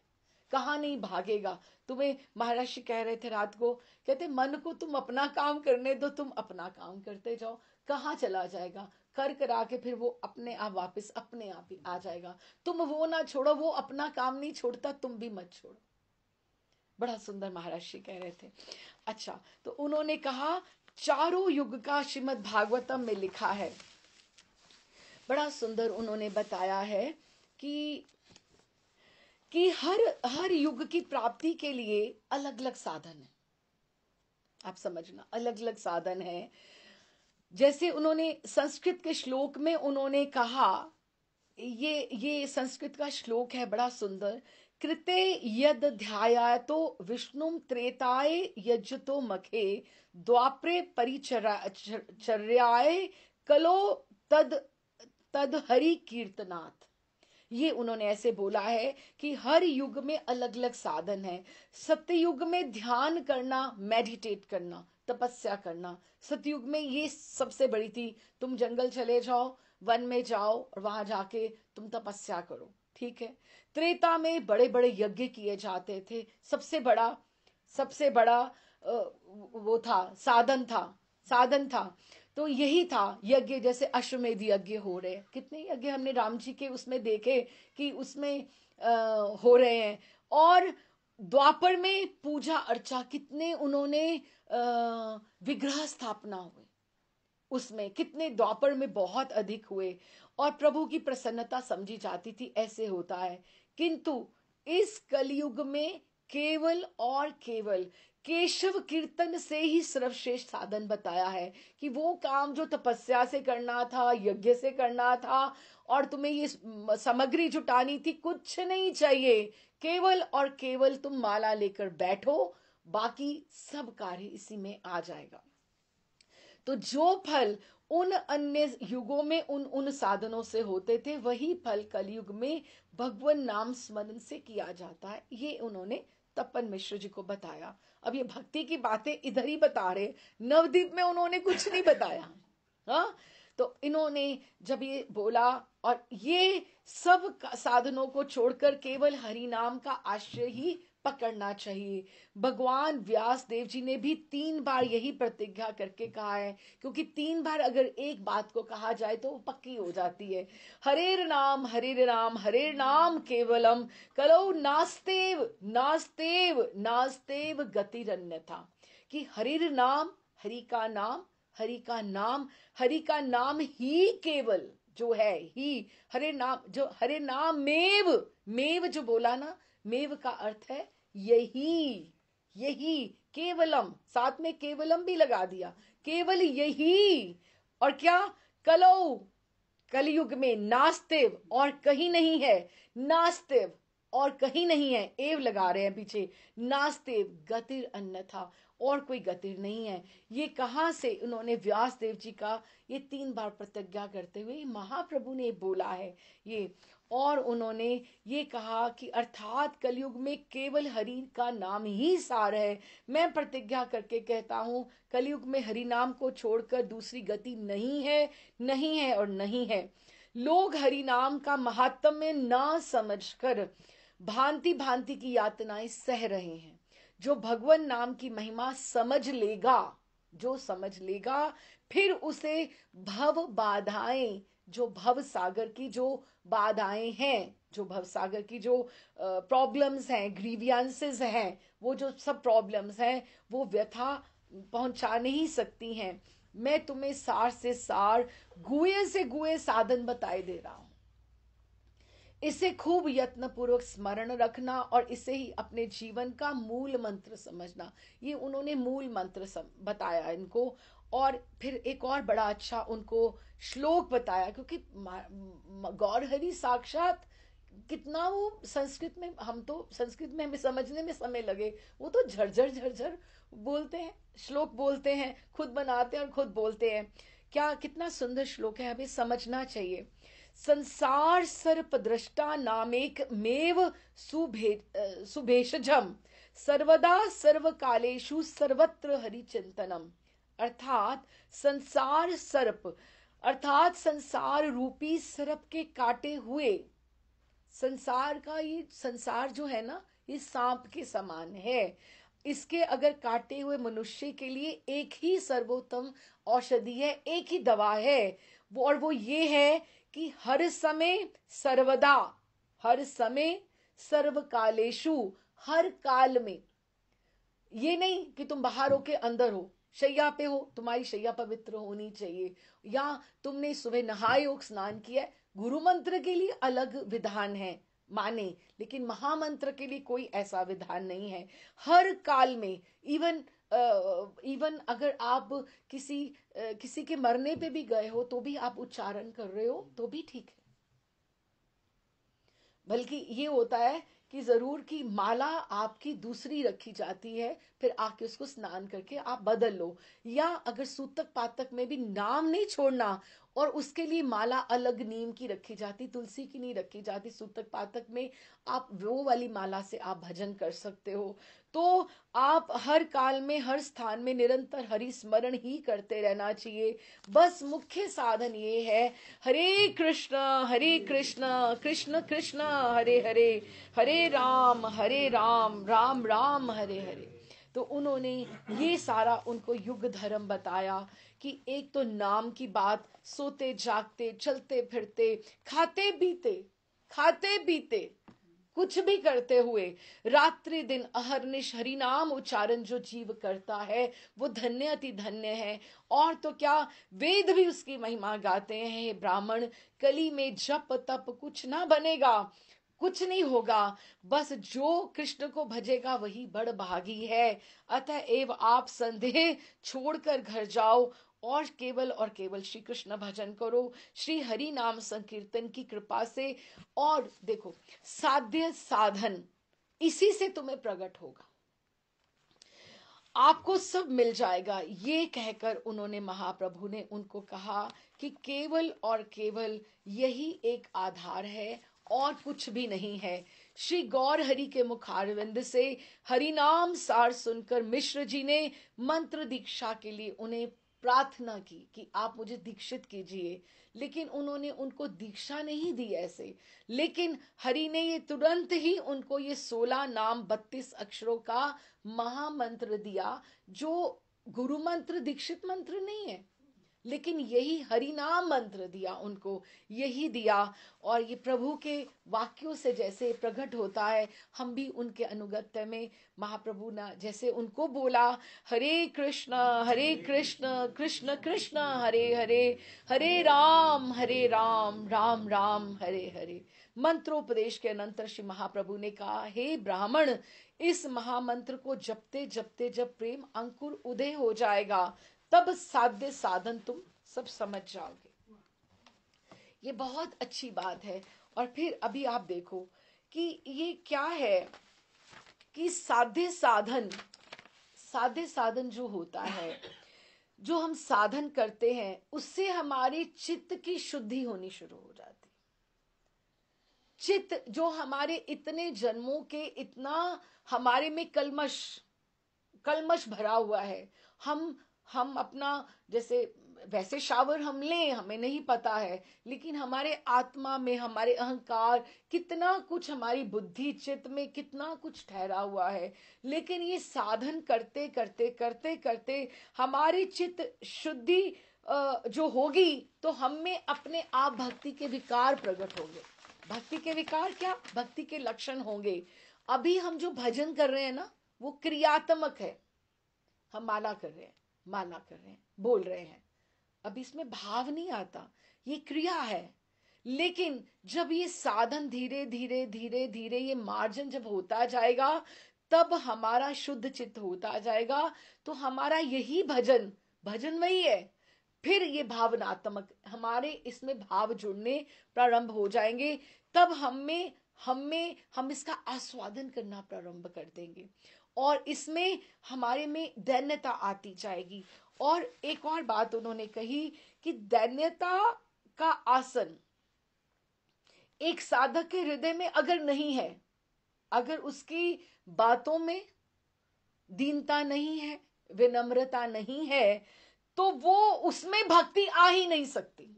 कहाँ नहीं भागेगा। तुम्हें महाराज जी कह रहे थे रात को, कहते मन को तुम अपना काम करने दो, तुम अपना काम करते जाओ, कहाँ चला जाएगा। कर करा के फिर वो अपने आप वापस अपने आप ही आ जाएगा। तुम वो ना छोड़ो, वो अपना काम नहीं छोड़ता, तुम भी मत छोड़ो। बड़ा सुंदर महाराज जी कह रहे थे। अच्छा, तो उन्होंने कहा, चारों युग का श्रीमद् भागवतम में लिखा है, बड़ा सुंदर उन्होंने बताया है कि हर युग की प्राप्ति के लिए अलग अलग साधन है। आप समझना, अलग अलग साधन है। जैसे उन्होंने संस्कृत के श्लोक में उन्होंने कहा, ये संस्कृत का श्लोक है बड़ा सुंदर, कृते यद ध्यायातो विष्णुम त्रेताय यज्जतो मखे द्वापरे परिचर्याय कलो तद तद हरि कीर्तनाथ। ये उन्होंने ऐसे बोला है कि हर युग में अलग अलग साधन है। सत्ययुग में ध्यान करना, मेडिटेट करना, तपस्या करना, सतयुग में ये सबसे बड़ी थी। तुम जंगल चले जाओ, वन में जाओ और वहां जाके तुम तपस्या करो, ठीक है। त्रेता में बड़े बड़े यज्ञ किए जाते थे, सबसे बड़ा वो था, साधन था। तो यही था यज्ञ, जैसे अश्वमेध यज्ञ हो रहे हैं, कितने यज्ञ हमने राम जी के उसमें देखे कि उसमें हो रहे हैं। और द्वापर में पूजा अर्चा, कितने उन्होंने विग्रह स्थापना हुए, उसमें कितने द्वापर में बहुत अधिक हुए, और प्रभु की प्रसन्नता समझी जाती थी, ऐसे होता है। किंतु इस कलयुग में केवल और केवल केशव कीर्तन से ही सर्वश्रेष्ठ साधन बताया है, कि वो काम जो तपस्या से करना था, यज्ञ से करना था, और तुम्हें ये सामग्री जुटानी थी, कुछ नहीं चाहिए, केवल और केवल तुम माला लेकर बैठो, बाकी सब कार्य इसी में आ जाएगा। तो जो फल उन अन्य युगों में उन साधनों से होते थे, वही फल कलयुग में भगवान नाम स्मरण से किया जाता है। ये उन्होंने तपन मिश्र जी को बताया। अब ये भक्ति की बातें इधर ही बता रहे, नवदीप में उन्होंने कुछ नहीं बताया। हाँ, तो इन्होंने जब ये बोला, और ये सब साधनों को छोड़कर केवल हरि नाम का आश्रय ही पकड़ना चाहिए। भगवान व्यास देव जी ने भी 3 बार यही प्रतिज्ञा करके कहा है, क्योंकि 3 बार अगर एक बात को कहा जाए तो वो पक्की हो जाती है। हरेर नाम हरेर नाम केवलम, कलो नास्तेव नास्तेव नास्तेव गतिरन्यथा। कि हरिर नाम, हरि का नाम, हरि का नाम, हरि का नाम ही केवल जो है, ही हरे नाम, जो हरे नाम मेव जो बोला ना, मेव का अर्थ है यही केवलम, साथ में केवलम भी लगा दिया, केवल यही। और क्या, कलो, कलयुग में नास्तिव, और कहीं नहीं है नास्तिव, और कहीं नहीं है, एव लगा रहे हैं पीछे, नास्तेव गतिर अन्यथा, और कोई गतिर नहीं है। ये कहाँ से उन्होंने व्यास देव जी का ये 3 बार प्रतिज्ञा करते हुए महाप्रभु ने बोला है ये। और उन्होंने ये कहा कि अर्थात कलयुग में केवल हरि का नाम ही सार है। मैं प्रतिज्ञा करके कहता हूँ, कलयुग में हरि नाम को छोड़कर दूसरी गति नहीं है, नहीं है और नहीं है। लोग हरि नाम का महात्म्य ना समझकर भांति भांति की यातनाएं सह रहे हैं। जो भगवान नाम की महिमा समझ लेगा, जो समझ लेगा, फिर उसे भव बाधाएं, जो भव सागर की जो बाधाएं हैं, जो भव सागर की जो प्रॉब्लम्स हैं, ग्रीवियंसेस हैं, वो जो सब प्रॉब्लम्स हैं, वो व्यथा पहुंचा नहीं सकती हैं। मैं तुम्हें सार से सार, गुए से गुए साधन बताए दे रहा हूं। इसे खूब यत्न पूर्वक स्मरण रखना और इसे ही अपने जीवन का मूल मंत्र समझना। ये उन्होंने मूल मंत्र बताया इनको। और फिर एक और बड़ा अच्छा उनको श्लोक बताया, क्योंकि गौरहरि साक्षात कितना वो संस्कृत में, हम तो संस्कृत में हमें समझने में समय लगे, वो तो झरझर झरझर बोलते हैं, श्लोक बोलते हैं, खुद बनाते हैं और खुद बोलते हैं। क्या कितना सुंदर श्लोक है, हमें समझना चाहिए। संसार सर्प दृष्टा नामेक मेव सुभेषजम, सर्वदा सर्वकालेषु सर्वत्र हरि चिंतनम। अर्थात संसार सर्प, अर्थात संसार रूपी सर्प के काटे हुए, संसार का ये संसार जो है ना, ये सांप के समान है। इसके अगर काटे हुए मनुष्य के लिए एक ही सर्वोत्तम औषधि है, एक ही दवा है वो, और वो ये है कि हर समय सर्वदा, हर समय सर्वकालेशु, हर काल में। ये नहीं कि तुम बाहर हो के अंदर हो, शैया पे हो, तुम्हारी शैया पवित्र होनी चाहिए, या तुमने सुबह नहाए योग स्नान किया। गुरु मंत्र के लिए अलग विधान है माने, लेकिन महामंत्र के लिए कोई ऐसा विधान नहीं है। हर काल में, इवन अगर आप किसी के मरने पे भी गए हो तो भी आप उच्चारण कर रहे हो तो भी ठीक है। बल्कि ये होता है कि जरूर की माला आपकी दूसरी रखी जाती है, फिर आके उसको स्नान करके आप बदल लो। या अगर सूतक पातक में भी नाम नहीं छोड़ना, और उसके लिए माला अलग नीम की रखी जाती, तुलसी की नहीं रखी जाती। सूतक पातक में आप वो वाली माला से आप भजन कर सकते हो। तो आप हर काल में, हर स्थान में निरंतर हरि स्मरण ही करते रहना चाहिए। बस मुख्य साधन ये है, हरे कृष्ण कृष्ण कृष्ण हरे हरे, हरे राम राम राम हरे हरे। तो उन्होंने ये सारा उनको युग धर्म बताया कि एक तो नाम की बात, सोते जागते चलते फिरते खाते पीते कुछ भी करते हुए रात्रि दिन अहर्निश हरि नाम उच्चारण जो जीव करता है वो धन्य अति धन्य है। और तो क्या, वेद भी उसकी महिमा गाते हैं। ब्राह्मण, कली में जप तप कुछ ना बनेगा, कुछ नहीं होगा, बस जो कृष्ण को भजेगा वही बड़ भागी है। अतएव आप संदेह छोड़कर घर जाओ और केवल श्री कृष्ण भजन करो, श्री हरि नाम संकीर्तन की कृपा से। और देखो, साध्य साधन इसी से तुम्हें प्रकट होगा, आपको सब मिल जाएगा। ये कहकर उन्होंने, महाप्रभु ने उनको कहा कि केवल और केवल यही एक आधार है और कुछ भी नहीं है। श्री गौर हरि के मुखारविंद से हरि नाम सार सुनकर मिश्र जी ने मंत्र दीक्षा के लिए उन्हें प्रार्थना की कि आप मुझे दीक्षित कीजिए। लेकिन उन्होंने उनको दीक्षा नहीं दी ऐसे, लेकिन हरि ने ये तुरंत ही उनको ये 16 नाम 32 अक्षरों का महामंत्र दिया, जो गुरु मंत्र दीक्षित मंत्र नहीं है, लेकिन यही हरि नाम मंत्र दिया उनको, यही दिया। और ये प्रभु के वाक्यों से जैसे प्रकट होता है, हम भी उनके अनुगत्य में, महाप्रभु ने जैसे उनको बोला, हरे कृष्ण कृष्ण कृष्ण हरे हरे, हरे राम राम राम हरे हरे। मंत्रोपदेश के अनंतर श्री महाप्रभु ने कहा, हे ब्राह्मण, इस महामंत्र को जपते जपते जब प्रेम अंकुर उदय हो जाएगा, तब साध्य साधन तुम सब समझ जाओगे। ये बहुत अच्छी बात है। और फिर अभी आप देखो कि ये क्या है कि साध्य साधन जो होता है, जो हम साधन करते हैं, उससे हमारे चित्त की शुद्धि होनी शुरू हो जाती। चित्त जो हमारे इतने जन्मों के इतना हमारे में कलमश भरा हुआ है, हम अपना जैसे वैसे शावर हम लें, हमें नहीं पता है, लेकिन हमारे आत्मा में, हमारे अहंकार, कितना कुछ हमारी बुद्धि चित्त में कितना कुछ ठहरा हुआ है। लेकिन ये साधन करते करते करते करते हमारी चित्त शुद्धि जो होगी, तो हम में अपने आप भक्ति के विकार प्रकट होंगे। भक्ति के विकार क्या? भक्ति के लक्षण होंगे। अभी हम जो भजन कर रहे हैं ना, वो क्रियात्मक है। हम माला कर रहे हैं, बोल रहे हैं, अभी इसमें भाव नहीं आता, ये क्रिया है। लेकिन जब ये साधन धीरे धीरे धीरे धीरे ये मार्जन जब होता जाएगा, तब हमारा शुद्ध चित्त होता जाएगा, तो हमारा यही भजन वही है। फिर ये भावनात्मक हमारे इसमें भाव जुड़ने प्रारंभ हो जाएंगे, तब हम इसका आस्वादन करना प्रारंभ कर देंगे, और इसमें हमारे में दैन्यता आती जाएगी। और एक और बात उन्होंने कही कि दैन्यता का आसन एक साधक के हृदय में अगर नहीं है, अगर उसकी बातों में दीनता नहीं है, विनम्रता नहीं है, तो वो उसमें भक्ति आ ही नहीं सकती।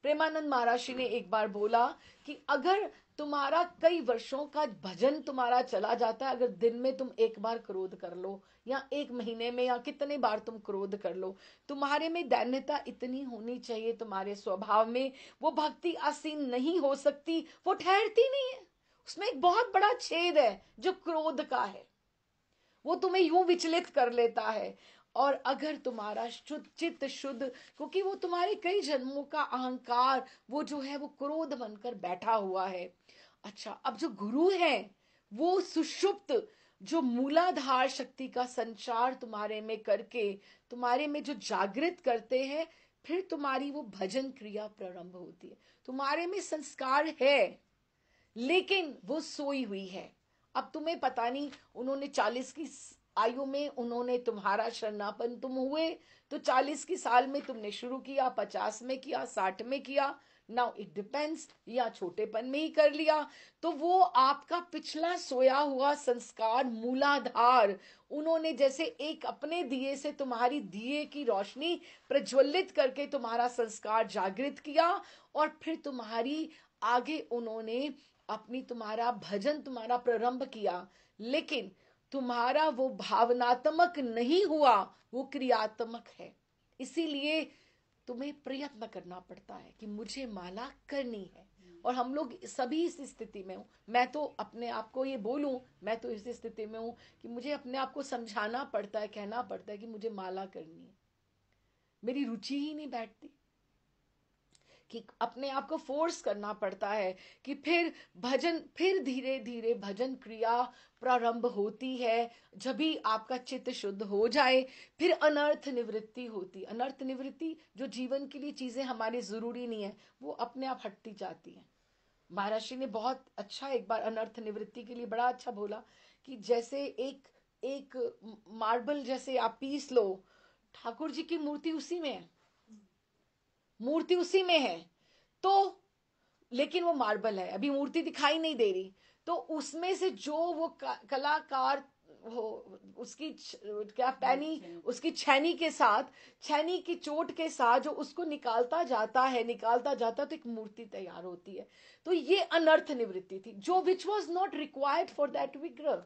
प्रेमानंद महाराज ने एक बार बोला कि अगर तुम्हारा कई वर्षों का भजन तुम्हारा चला जाता है, अगर दिन में तुम एक बार क्रोध कर लो, या एक महीने में, या कितने बार तुम क्रोध कर लो, तुम्हारे में दैन्यता इतनी होनी चाहिए, तुम्हारे स्वभाव में वो भक्ति आसीन नहीं हो सकती, वो ठहरती नहीं है। उसमें एक बहुत बड़ा छेद है जो क्रोध का है, वो तुम्हें यूं विचलित कर लेता है। और अगर तुम्हारा शुद्ध चित्त शुद्ध, क्योंकि वो तुम्हारे कई जन्मों का अहंकार वो जो है वो क्रोध बनकर बैठा हुआ है। अच्छा, अब जो गुरु है वो सुषुप्त जो मूलाधार शक्ति का संचार तुम्हारे में करके तुम्हारे में जो जागृत करते हैं, फिर तुम्हारी वो भजन क्रिया प्रारंभ होती है। तुम्हारे में संस्कार है, लेकिन वो सोई हुई है। अब तुम्हें पता नहीं, उन्होंने 40 की आयु में उन्होंने तुम्हारा शरणापन तुम हुए, तो 40 की साल में तुमने शुरू किया, 50 में किया, 60 में किया, नाउ इट डिपेंड्स, या छोटेपन में ही कर लिया, तो वो आपका पिछला सोया हुआ संस्कार मूलाधार, उन्होंने जैसे एक अपने दिए से तुम्हारी दिए की रोशनी प्रज्वलित करके तुम्हारा संस्कार जागृत किया, और फिर तुम्हारी आगे उन्होंने अपनी तुम्हारा भजन तुम्हारा प्रारंभ किया। लेकिन तुम्हारा वो भावनात्मक नहीं हुआ, वो क्रियात्मक है। इसीलिए तुम्हें प्रयत्न करना पड़ता है कि मुझे माला करनी है। और हम लोग सभी इस स्थिति में हूं, मैं तो अपने आप को ये बोलूं, मैं तो इस स्थिति में हूं कि मुझे अपने आप को समझाना पड़ता है, कहना पड़ता है कि मुझे माला करनी है। मेरी रुचि ही नहीं बैठती, कि अपने आप को फोर्स करना पड़ता है कि फिर धीरे धीरे भजन क्रिया प्रारंभ होती है। जब भी आपका चित्त शुद्ध हो जाए, फिर अनर्थ निवृत्ति होती। अनर्थ निवृत्ति, जो जीवन के लिए चीजें हमारी जरूरी नहीं है, वो अपने आप हटती जाती है। महाराज ने बहुत अच्छा एक बार अनर्थ निवृत्ति के लिए बड़ा अच्छा बोला कि जैसे एक एक मार्बल जैसे आप पीस लो, ठाकुर जी की मूर्ति उसी में है, मूर्ति उसी में है, तो लेकिन वो मार्बल है, अभी मूर्ति दिखाई नहीं दे रही, तो उसमें से जो वो कलाकार हो, उसकी क्या पैनी, उसकी छैनी के साथ, छैनी की चोट के साथ जो उसको निकालता जाता तो एक मूर्ति तैयार होती है। तो ये अनर्थ निवृत्ति थी, जो which was not required for that विग्रह,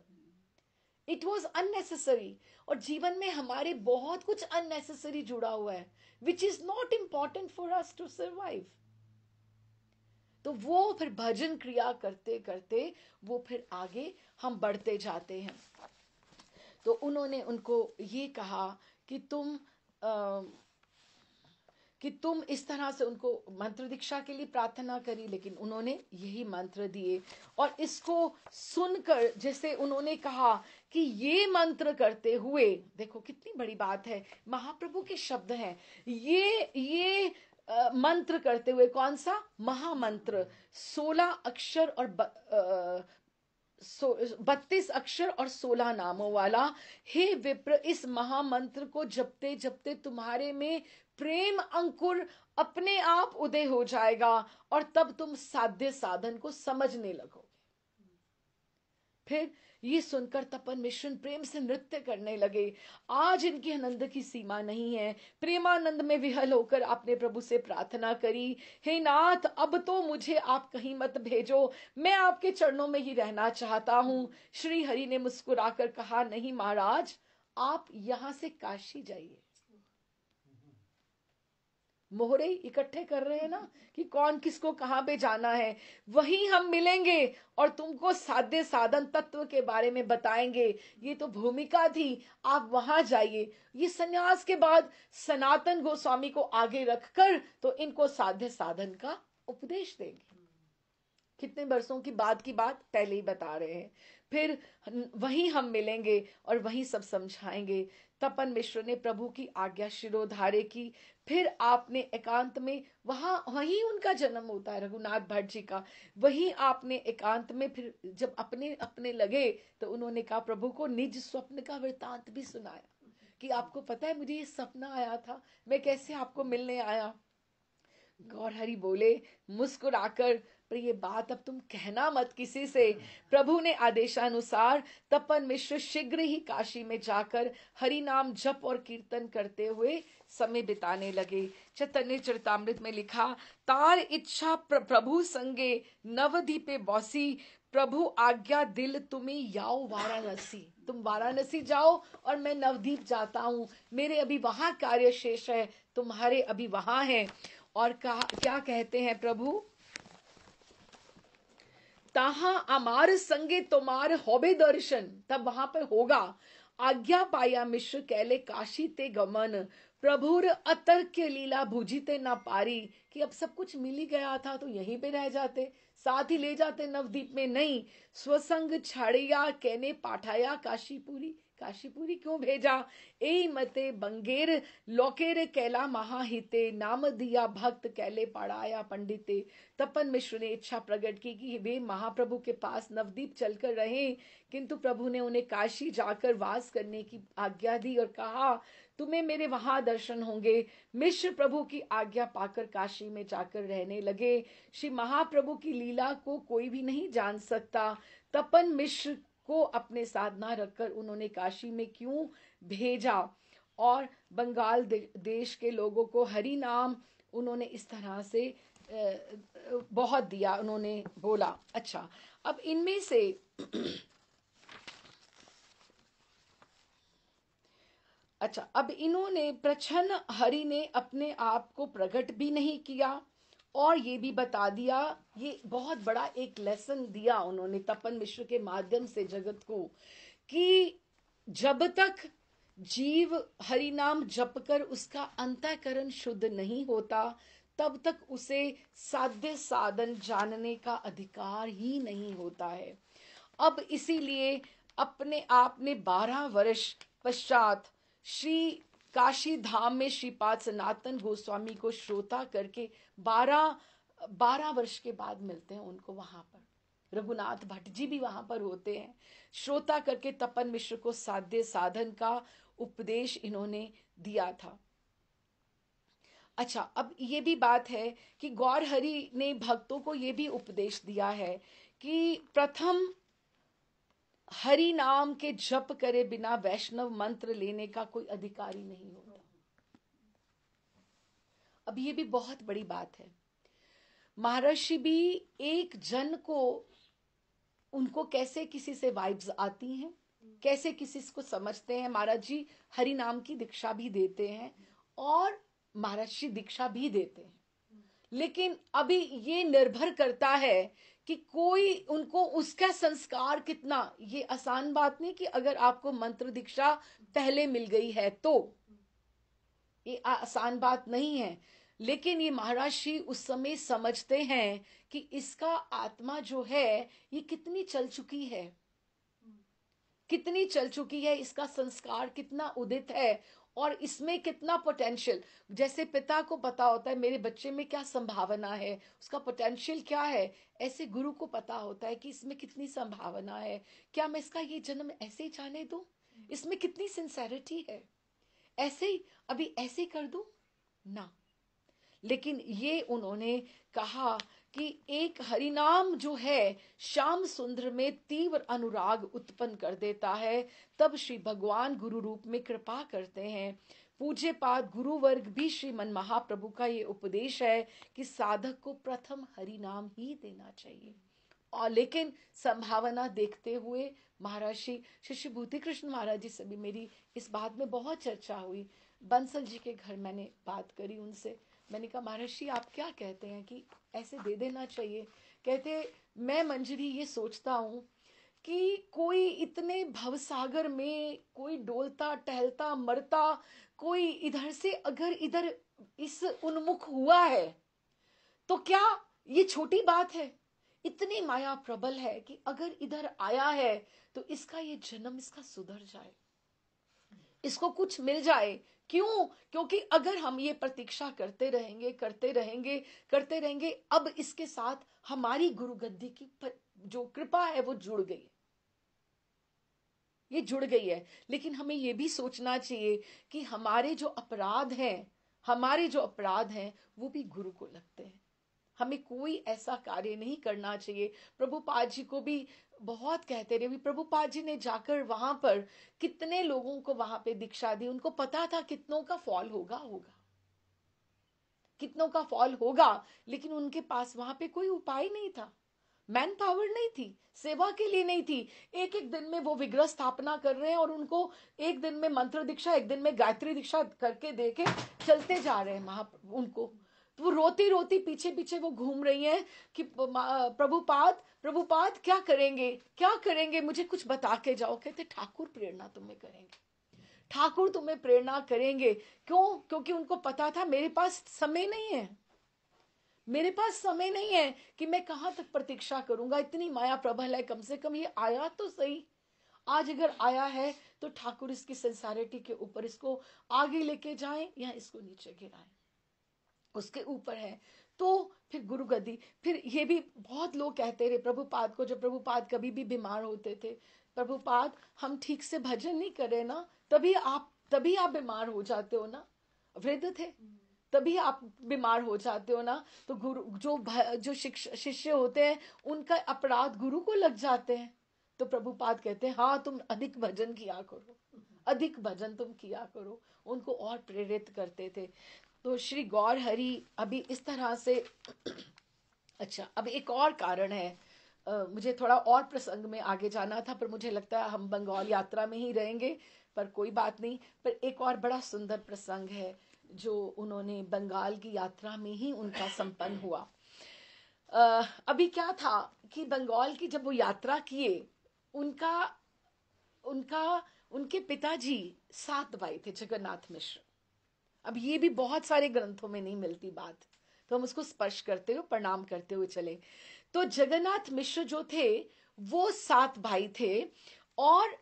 इट वॉज अननेसेसरी। और जीवन में हमारे बहुत कुछ अननेसेसरी जुड़ा हुआ है, which is not important for us to survive. तो वो फिर भजन क्रिया करते करते वो फिर आगे हम बढ़ते जाते हैं। तो उन्होंने उनको ये कहा कि तुम इस तरह से उनको मंत्र दीक्षा के लिए प्रार्थना करी, लेकिन उन्होंने यही मंत्र दिए। और इसको सुनकर जैसे उन्होंने कहा कि ये मंत्र करते हुए, देखो कितनी बड़ी बात है, महाप्रभु के शब्द हैं ये, मंत्र करते हुए, कौन सा महामंत्र, 16 अक्षर और 32 अक्षर और 16 नामों वाला, हे विप्र, इस महामंत्र को जपते जपते तुम्हारे में प्रेम अंकुर अपने आप उदय हो जाएगा और तब तुम साध्य साधन को समझने लगोगे। फिर ये सुनकर तपन मिश्र प्रेम से नृत्य करने लगे। आज इनके आनंद की सीमा नहीं है। प्रेमानंद में विहल होकर आपने प्रभु से प्रार्थना करी, हे नाथ, अब तो मुझे आप कहीं मत भेजो, मैं आपके चरणों में ही रहना चाहता हूं। श्री हरि ने मुस्कुराकर कहा, नहीं महाराज, आप यहां से काशी जाइए। मोहरे इकट्ठे कर रहे हैं ना कि कौन किसको कहां पे जाना है। वहीं हम मिलेंगे और तुमको साध्य साधन तत्व के बारे में बताएंगे। ये तो भूमिका थी, आप वहां जाइए। ये सन्यास के बाद सनातन गोस्वामी को आगे रखकर तो इनको साध्य साधन का उपदेश देंगे। कितने वर्षों की बात पहले ही बता रहे हैं। फिर वहीं हम मिलेंगे और वहीं सब समझाएंगे। तपन मिश्र ने प्रभु की आज्ञा शिरोधार्य की। फिर आपने एकांत में, वहीं उनका जन्म होता है रघुनाथ भट्ट जी का। वहीं आपने एकांत में फिर जब अपने अपने लगे तो उन्होंने कहा, प्रभु को निज स्वप्न का वृतांत भी सुनाया कि आपको पता है मुझे ये सपना आया था, मैं कैसे आपको मिलने आया। गौर हरि बोले मुस्कुराकर, पर ये बात अब तुम कहना मत किसी से। प्रभु ने आदेशानुसार तपन मिश्र शीघ्र ही काशी में जाकर हरि नाम जप और कीर्तन करते हुए समय बिताने लगे। चैतन्य चरितामृत में लिखा, तार इच्छा प्रभु संगे नवदीपे बौसी, प्रभु आज्ञा दिल तुम्हें याओ वाराणसी। तुम वाराणसी जाओ और मैं नवदीप जाता हूँ, मेरे अभी वहां कार्य शेष है, तुम्हारे अभी वहां है। और क्या कहते हैं प्रभु, ताहा अमार संगे तुम्हार होबे दर्शन, तब वहां पर होगा। आज्ञा पाया मिश्र कैले काशी ते गमन, प्रभुर अतर्क्य लीला भुजिते ना पारी, कि अब सब कुछ मिल ही गया था तो यहीं पे रह जाते, साथ ही ले जाते नवदीप में। नहीं, स्वसंग छाड़िया कहने पाठाया काशीपुरी। काशीपुरी क्यों भेजा? ए मते बंगेर लोकेर कैला महाहिते, नाम दिया भक्त कैले पढ़ाया पंडिते। तपन मिश्र ने इच्छा प्रकट की कि वे महाप्रभु के पास नवदीप चलकर रहे, किंतु प्रभु ने उन्हें काशी जाकर वास करने की आज्ञा दी और कहा, तुम्हें मेरे वहां दर्शन होंगे। मिश्र प्रभु की आज्ञा पाकर काशी में जाकर रहने लगे। श्री महाप्रभु की लीला को कोई भी नहीं जान सकता। तपन मिश्र को अपने साथ ना रखकर उन्होंने काशी में क्यों भेजा, और बंगाल देश के लोगों को हरि नाम उन्होंने इस तरह से बहुत दिया, उन्होंने बोला। अच्छा, अब इनमें से अब इन्होंने प्रच्छन्न हरि ने अपने आप को प्रकट भी नहीं किया और ये भी बता दिया, ये बहुत बड़ा एक लेसन दिया उन्होंने तपन मिश्र के माध्यम से जगत को, कि जब तक जीव हरि नाम जप कर उसका अंतःकरण शुद्ध नहीं होता, तब तक उसे साध्य साधन जानने का अधिकार ही नहीं होता है। अब इसीलिए अपने आप ने 12 वर्ष पश्चात श्री काशी धाम में श्रीपाद सनातन गोस्वामी को श्रोता करके 12 वर्ष के बाद मिलते हैं उनको वहां पर। रघुनाथ भट्ट जी भी वहां पर होते हैं। श्रोता करके तपन मिश्र को साध्य साधन का उपदेश इन्होंने दिया था। अच्छा, अब ये भी बात है कि गौर हरि ने भक्तों को ये भी उपदेश दिया है कि प्रथम हरि नाम के जप करे बिना वैष्णव मंत्र लेने का कोई अधिकारी नहीं होता। अब ये भी बहुत बड़ी बात है। महर्षि भी एक जन को, उनको कैसे किसी से वाइब्स आती हैं, कैसे किसी को समझते हैं, महाराज जी हरि नाम की दीक्षा भी देते हैं और महर्षि दीक्षा भी देते हैं। लेकिन अभी ये निर्भर करता है कि कोई उनको उसका संस्कार कितना। ये आसान बात नहीं कि अगर आपको मंत्र दीक्षा पहले मिल गई है तो, ये आसान बात नहीं है। लेकिन ये महाराज श्री उस समय समझते हैं कि इसका आत्मा जो है ये कितनी चल चुकी है, कितनी चल चुकी है, इसका संस्कार कितना उदित है, और इसमें कितना पोटेंशियल, जैसे पिता को पता होता है मेरे बच्चे में क्या संभावना है, उसका पोटेंशियल क्या है, ऐसे गुरु को पता होता है कि इसमें कितनी संभावना है, क्या मैं इसका ये जन्म ऐसे ही जाने दूं, इसमें कितनी सिंसेरिटी है, ऐसे ही अभी ऐसे ही कर दूं ना। लेकिन ये उन्होंने कहा कि एक हरिनाम जो है श्याम सुंदर में तीव्र अनुराग उत्पन्न कर देता है, तब श्री भगवान गुरु रूप में कृपा करते हैं। पूज्य पाद गुरु वर्ग भी श्रीमन महाप्रभु का ये उपदेश है कि साधक को प्रथम हरिनाम ही देना चाहिए। और लेकिन संभावना देखते हुए महाराज श्री भूति कृष्ण महाराज जी से भी मेरी इस बात में बहुत चर्चा हुई। बंसल जी के घर मैंने बात करी उनसे, मैंने कहा महर्षि आप क्या कहते हैं कि ऐसे दे देना चाहिए? कहते मैं मंजरी ये सोचता हूँ कि कोई इतने भवसागर में कोई डोलता टहलता मरता, कोई इधर से अगर इधर इस उन्मुख हुआ है तो क्या ये छोटी बात है? इतनी माया प्रबल है कि अगर इधर आया है तो इसका ये जन्म इसका सुधर जाए, इसको कुछ मिल जाए। क्यों? क्योंकि अगर हम ये प्रतीक्षा करते रहेंगे करते रहेंगे करते रहेंगे, अब इसके साथ हमारी गुरु गद्दी की जो कृपा है वो जुड़ गई है, ये जुड़ गई है। लेकिन हमें ये भी सोचना चाहिए कि हमारे जो अपराध हैं, हमारे जो अपराध हैं वो भी गुरु को लगते हैं। हमें कोई ऐसा कार्य नहीं करना चाहिए। प्रभुपाद जी को भी बहुत कहते रहे, प्रभुपाद जी ने जाकर वहां पर कितने लोगों को वहां पे दीक्षा दी, उनको पता था कितनों का फॉल होगा कितनों का फॉल होगा, लेकिन उनके पास वहां पे कोई उपाय नहीं था, मैन पावर नहीं थी, सेवा के लिए नहीं थी। एक एक दिन में वो विग्रह स्थापना कर रहे हैं और उनको एक दिन में मंत्र दीक्षा, एक दिन में गायत्री दीक्षा करके देके चलते जा रहे हैं महाप्रभु उनको। तो वो रोती रोती पीछे पीछे वो घूम रही हैं कि प्रभुपाद प्रभुपाद क्या करेंगे क्या करेंगे, मुझे कुछ बता के जाओ। कहते ठाकुर प्रेरणा तुम्हें करेंगे, ठाकुर तुम्हें प्रेरणा करेंगे। क्यों? क्योंकि उनको पता था मेरे पास समय नहीं है, मेरे पास समय नहीं है कि मैं कहां तक प्रतीक्षा करूंगा, इतनी माया प्रबल है, कम से कम ये आया तो सही। आज अगर आया है तो ठाकुर इसकी संसारिटी के ऊपर इसको आगे लेके जाएं या इसको नीचे गिराएं, उसके ऊपर है। तो फिर गुरु गद्दी, फिर ये भी बहुत लोग कहते रहे प्रभुपाद को, जब प्रभुपाद कभी भी बीमार होते थे, प्रभुपाद हम ठीक से भजन नहीं करे ना, तभी आप बीमार हो जाते हो ना, वृद्ध थे तभी आप बीमार हो जाते हो ना। तो गुरु जो शिष्य होते हैं उनका अपराध गुरु को लग जाते हैं। तो प्रभुपाद कहते हैं हाँ तुम अधिक भजन किया करो, अधिक भजन तुम किया करो, उनको और प्रेरित करते थे। तो श्री गौर हरि अभी इस तरह से अच्छा, अब एक और कारण है, मुझे थोड़ा और प्रसंग में आगे जाना था, पर मुझे लगता है हम बंगाल यात्रा में ही रहेंगे, पर कोई बात नहीं। पर एक और बड़ा सुंदर प्रसंग है जो उन्होंने बंगाल की यात्रा में ही उनका संपन्न हुआ। अभी क्या था कि बंगाल की जब वो यात्रा किए, उनका उनका उनके पिताजी 7 भाई थे, जगन्नाथ मिश्र। अब ये भी बहुत सारे ग्रंथों में नहीं मिलती बात, तो हम उसको स्पर्श करते हुए प्रणाम करते हुए चले। तो जगन्नाथ मिश्र जो थे वो 7 भाई थे, और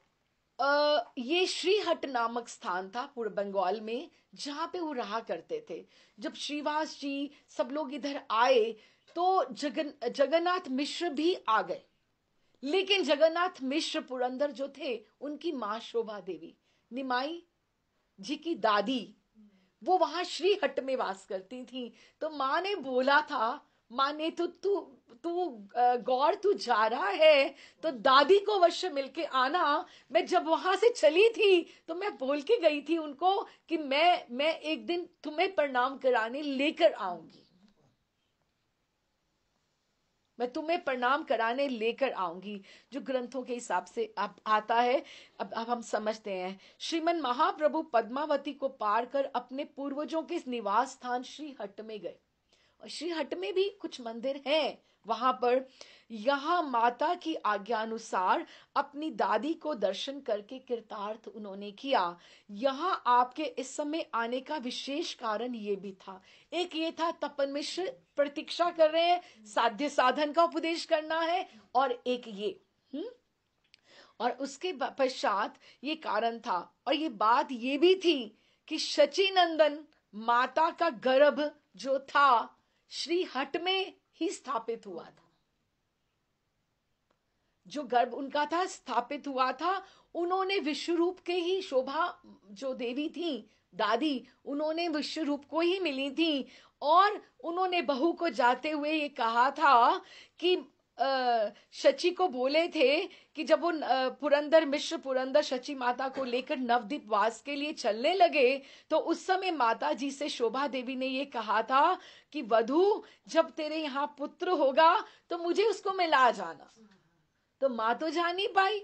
ये श्रीहट नामक स्थान था पूर्व बंगाल में जहां पे वो रहा करते थे। जब श्रीवास जी सब लोग इधर आए तो जगन्नाथ मिश्र भी आ गए, लेकिन जगन्नाथ मिश्र पुरंदर जो थे उनकी मां शोभा देवी, निमाई जी की दादी, वो वहां श्रीहट में वास करती थी। तो माँ ने बोला था, माँ ने तो तू तू गौर तू जा रहा है तो दादी को अवश्य मिलके आना। मैं जब वहां से चली थी तो मैं बोल के गई थी उनको कि मैं एक दिन तुम्हें प्रणाम कराने लेकर आऊंगी, मैं तुम्हें प्रणाम कराने लेकर आऊंगी, जो ग्रंथों के हिसाब से अब आता है। अब हम समझते हैं। श्रीमन महाप्रभु पद्मावती को पार कर अपने पूर्वजों के निवास स्थान श्रीहट में गए, और श्रीहट में भी कुछ मंदिर हैं वहां पर। यहाँ माता की आज्ञानुसार अपनी दादी को दर्शन करके कृतार्थ उन्होंने किया। यहाँ आपके इस समय आने का विशेष कारण ये भी था, एक ये था तपन मिश्र प्रतीक्षा कर रहे हैं, साध्य साधन का उपदेश करना है, और एक ये और उसके पश्चात ये कारण था, और ये बात ये भी थी कि शची नंदन माता का गर्भ जो था श्री हट में ही स्थापित हुआ था। जो गर्भ उनका था स्थापित हुआ था। उन्होंने विश्व रूप के ही, शोभा जो देवी थी दादी, उन्होंने विश्व रूप को ही मिली थी। और उन्होंने बहू को जाते हुए ये कहा था कि शची को बोले थे कि जब वो पुरंदर मिश्र पुरंदर शची माता को लेकर नवद्वीप वास के लिए चलने लगे, तो उस समय माता जी से शोभा देवी ने ये कहा था कि वधू, जब तेरे यहाँ पुत्र होगा तो मुझे उसको मिला जाना। तो माँ तो जा नहीं पाई,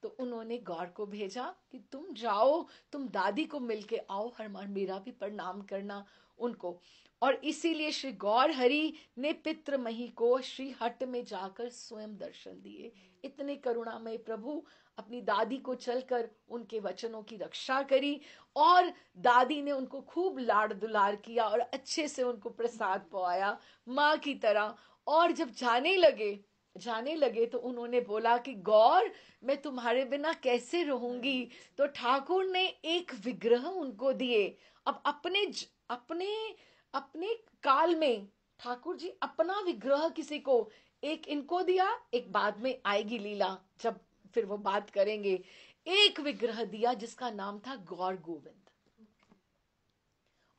तो उन्होंने गौर को भेजा कि तुम जाओ, तुम दादी को मिलके आओ, हर मेरा भी प्रणाम करना उनको। और इसीलिए श्री गौर हरि ने पितृमही को श्री हट में जाकर स्वयं दर्शन दिए। इतने करुणामय प्रभु अपनी दादी को चलकर उनके वचनों की रक्षा करी, और दादी ने उनको खूब लाड़ दुलार किया और अच्छे से उनको प्रसाद पवाया माँ की तरह। और जब जाने लगे तो उन्होंने बोला कि गौर, मैं तुम्हारे बिना कैसे रहूंगी। तो ठाकुर ने एक विग्रह उनको दिए। अब अपने अपने अपने काल में ठाकुर जी अपना विग्रह किसी को, एक इनको दिया, एक बाद में आएगी लीला जब फिर वो बात करेंगे। एक विग्रह दिया जिसका नाम था गौर गोविंद,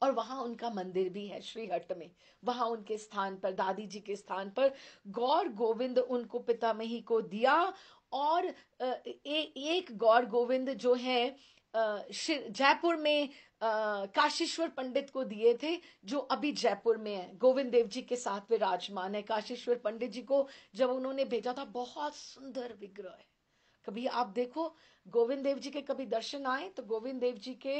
और वहां उनका मंदिर भी है श्रीहट्ट में। वहां उनके स्थान पर, दादी जी के स्थान पर गौर गोविंद उनको पितामही को दिया। और एक गौर गोविंद जो है जयपुर में काशीश्वर पंडित को दिए थे, जो अभी जयपुर में है, गोविंद देव जी के साथ विराजमान है। काशीश्वर पंडित जी को जब उन्होंने भेजा था, बहुत सुंदर विग्रह है। कभी आप देखो, गोविंद देव जी के कभी दर्शन आए तो गोविंद देव जी के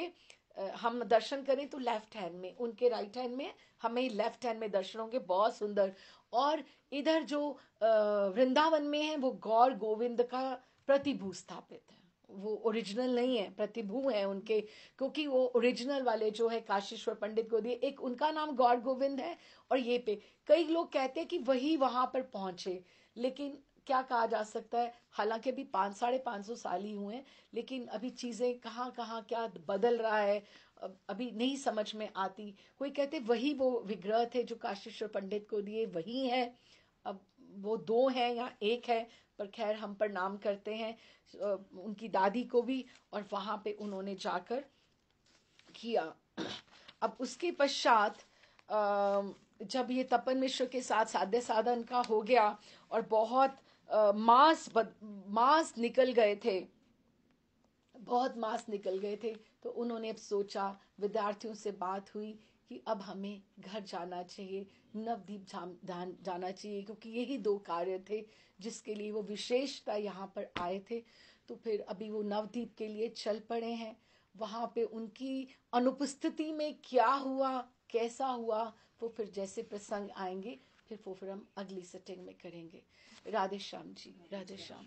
हम दर्शन करें तो लेफ्ट हैंड में, उनके राइट हैंड में, हमें लेफ्ट हैंड में दर्शन होंगे, बहुत सुंदर। और इधर जो वृंदावन में है वो गौर गोविंद का प्रतिभू स्थापित है। वो ओरिजिनल नहीं है, प्रतिभू है उनके, क्योंकि वो ओरिजिनल वाले जो है काशीश्वर पंडित को दिए, एक उनका नाम गौर गोविंद है। और ये पे कई लोग कहते हैं कि वही वहां पर पहुंचे, लेकिन क्या कहा जा सकता है। हालांकि अभी 500-550 साल ही हुए हैं, लेकिन अभी चीजें कहाँ कहाँ क्या बदल रहा है अभी नहीं समझ में आती। कोई कहते वही वो विग्रह थे जो काशीश्वर पंडित को दिए, वही है। अब वो दो हैं या एक है, पर खैर हम प्रणाम करते हैं उनकी दादी को भी, और वहां पे उन्होंने जाकर किया। अब उसके पश्चात जब ये तपन मिश्र के साथ साध्य साधन का हो गया और बहुत मास निकल गए थे, बहुत मास निकल गए थे, तो उन्होंने अब सोचा, विद्यार्थियों से बात हुई कि अब हमें घर जाना चाहिए, नवद्वीप जाना चाहिए, क्योंकि यही दो कार्य थे जिसके लिए वो विशेषता यहाँ पर आए थे। तो फिर अभी वो नवद्वीप के लिए चल पड़े हैं। वहां पे उनकी अनुपस्थिति में क्या हुआ, कैसा हुआ, वो फिर जैसे प्रसंग आएंगे फिर वो फिर हम अगली सेटिंग में करेंगे। राधे श्याम जी, राधे श्याम।